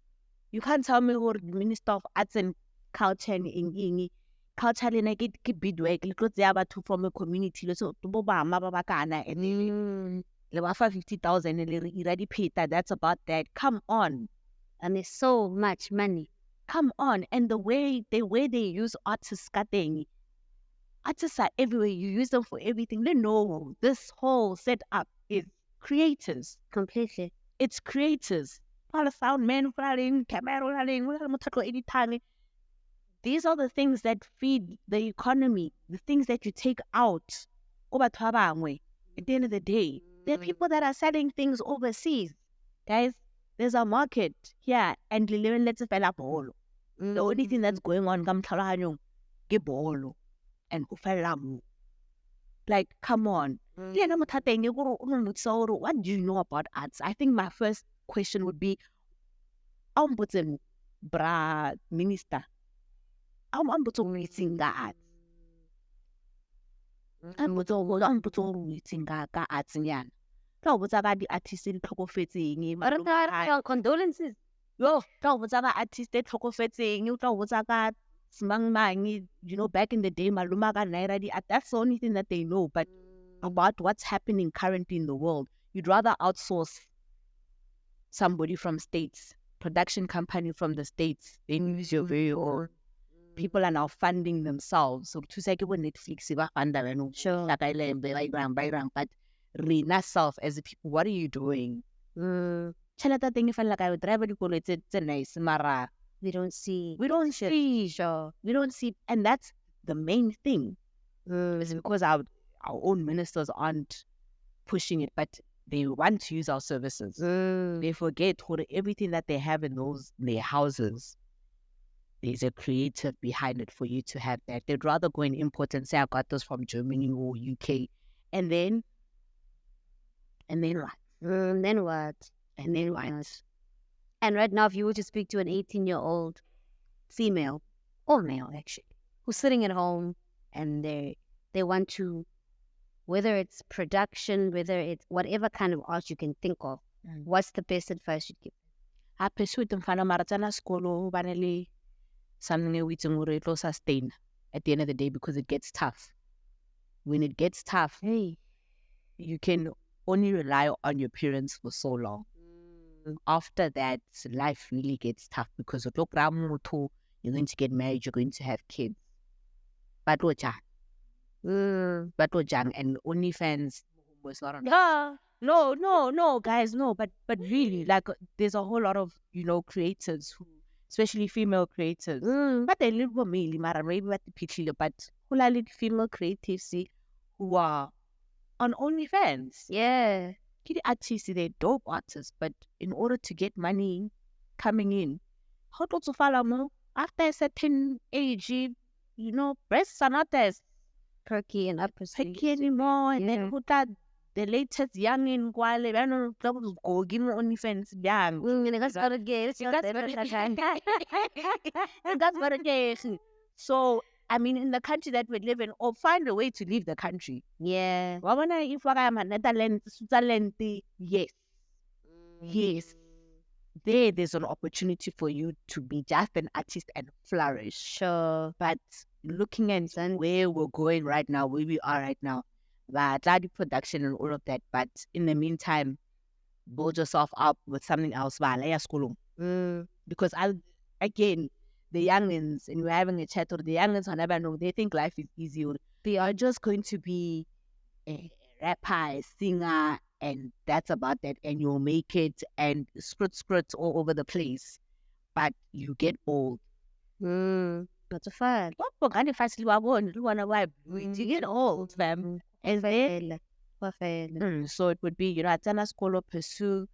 Speaker 1: You can't tell me who the Minister of Arts and Culture in culture le ke bid work le tlo tseya batho from a community le so bo bama ba kana and le ba 50,000 le re ira dipheta. That's about that. Come on.
Speaker 2: And there's so much money.
Speaker 1: Come on. And the way they use artists, artists are everywhere. You use them for everything. They know this whole setup is creators.
Speaker 2: Completely.
Speaker 1: It's creators. All sound men, camera, anytime. These are the things that feed the economy, the things that you take out. At the end of the day, there are people that are selling things overseas. Guys, there's a market here, and let's fella bolo. The only thing that's going on, ke bolo, and like, come on. What do you know about arts? I think my first question would be, bra minister. I'm meeting arts. I'm meeting arts yan. Ka o botsa ka di-artist di tlhokofetseng
Speaker 2: Condolences.
Speaker 1: yo ka o botsa ka artist e tlhokofetseng o tla o botsa ka semang back in the day maluma ka naira that's the only thing that they know. But about what's happening currently in the world, you'd rather outsource somebody from States, production company from the States, then use your very own. People are now funding themselves. So to say Netflix, but Rina self as a people, what are you doing? Chalata thing if like I would drive it's a nice mara.
Speaker 2: We don't see.
Speaker 1: Sure. We don't see, and that's the main thing. It's because our own ministers aren't pushing it, but they want to use our services. They forget everything that they have in their houses. There's a creative behind it for you to have that. They'd rather go and import and say, I got this from Germany or UK. And then what?
Speaker 2: Then what?
Speaker 1: And then what?
Speaker 2: And right now, if you were to speak to an 18-year-old female or male actually, who's sitting at home and they want to, whether it's production, whether it's whatever kind of art you can think of, what's the best advice you'd give?
Speaker 1: I pursue them fana maratana school banally something we to sustain at the end of the day because it gets tough. When it gets tough, you can only rely on your parents for so long. After that, life really gets tough because you're going to get married, you're going to have kids. But and OnlyFans was not on. No, guys, no. But really, like, there's a whole lot of creators who, especially female creators, but they live with me, maybe what the pitchy, but who are female creatives who are on OnlyFans.
Speaker 2: Yeah.
Speaker 1: Kid artists, they're dope artists, but in order to get money coming in, how to follow more after a certain age, breasts are not as
Speaker 2: perky and
Speaker 1: perky anymore, and then put that the latest young in Kuala, I don't know, go give me OnlyFans young.
Speaker 2: That's what it gets.
Speaker 1: That's what it is. So, I mean, in the country that we live in, or find a way to leave the country.
Speaker 2: Yeah.
Speaker 1: If I am Netherlands, Switzerland, yes. Yes. There's an opportunity for you to be just an artist and flourish.
Speaker 2: Sure.
Speaker 1: But looking at where we're going right now, where we are right now, but production and all of that. But in the meantime, build yourself up with something else. Because again, the youngins, and we're having a chat, or the youngins, they think life is easy. Or they are just going to be a rapper, a singer, and that's about that. And you'll make it, and scripts all over the place. But you get old.
Speaker 2: That's a fact.
Speaker 1: You get old, fam. And then, so it would be, at school, pursue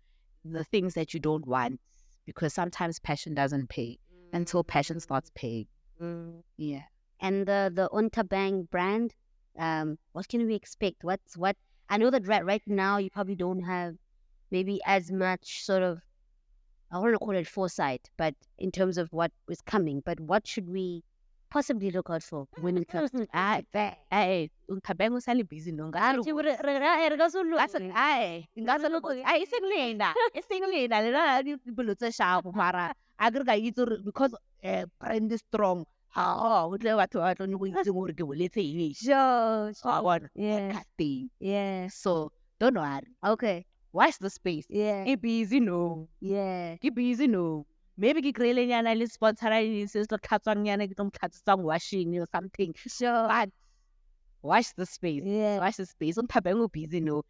Speaker 1: the things that you don't want, because sometimes passion doesn't pay until passion starts paying. Yeah.
Speaker 2: And the Ontha Bang brand, what can we expect? What? I know that right now you probably don't have maybe as much sort of, I want to call it foresight, but in terms of what is coming. But what should we possibly look out for when it comes to
Speaker 1: Ontha Bang was busy. Because brand is strong.
Speaker 2: Yeah.
Speaker 1: So don't worry.
Speaker 2: Okay.
Speaker 1: Watch the space.
Speaker 2: Yeah.
Speaker 1: Keep busy, no.
Speaker 2: Yeah.
Speaker 1: Keep busy, no. Maybe get grilling and I sponsor the cats on some washing or something.
Speaker 2: Sure.
Speaker 1: But watch the space.
Speaker 2: Yeah.
Speaker 1: Watch the space. Ontha Bang busy, no.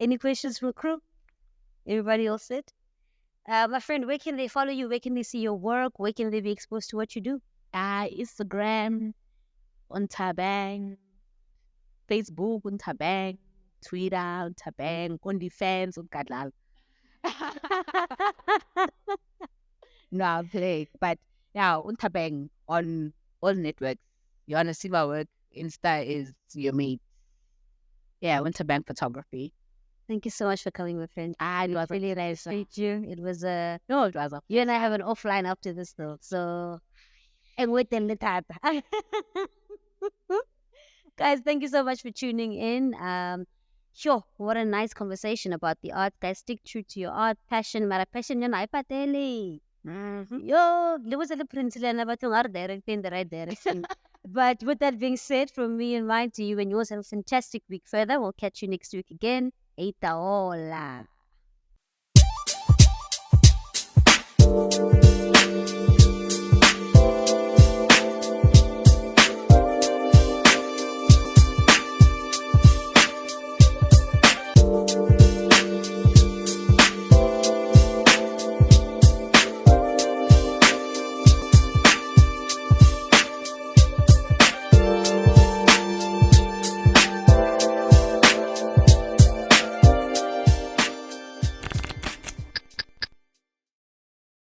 Speaker 2: Any questions from the crew? Everybody else said? My friend, where can they follow you? Where can they see your work? Where can they be exposed to what you do?
Speaker 1: Instagram, Ontha Bang, Facebook, Ontha Bang, Twitter, Ontha Bang, OnlyFans, Unkadlal. No, I'll play. But now, Ontha Bang on all networks. You want to see my work? Insta is your mate. Yeah, Ontha Bang photography.
Speaker 2: Thank you so much for coming, my friend.
Speaker 1: It was
Speaker 2: really nice to meet you. It was
Speaker 1: no, it was
Speaker 2: you and I have an offline after this though. So and wait them the time. Guys, thank you so much for tuning in. Sure, what a nice conversation about the art. Guys, stick true to your art, passion. Mara passion yan ay pateli. Yo, was the prince never to our direction in the right direction. But with that being said, from me and mine to you and yours, have a fantastic week further. We'll catch you next week again. Eita, hola.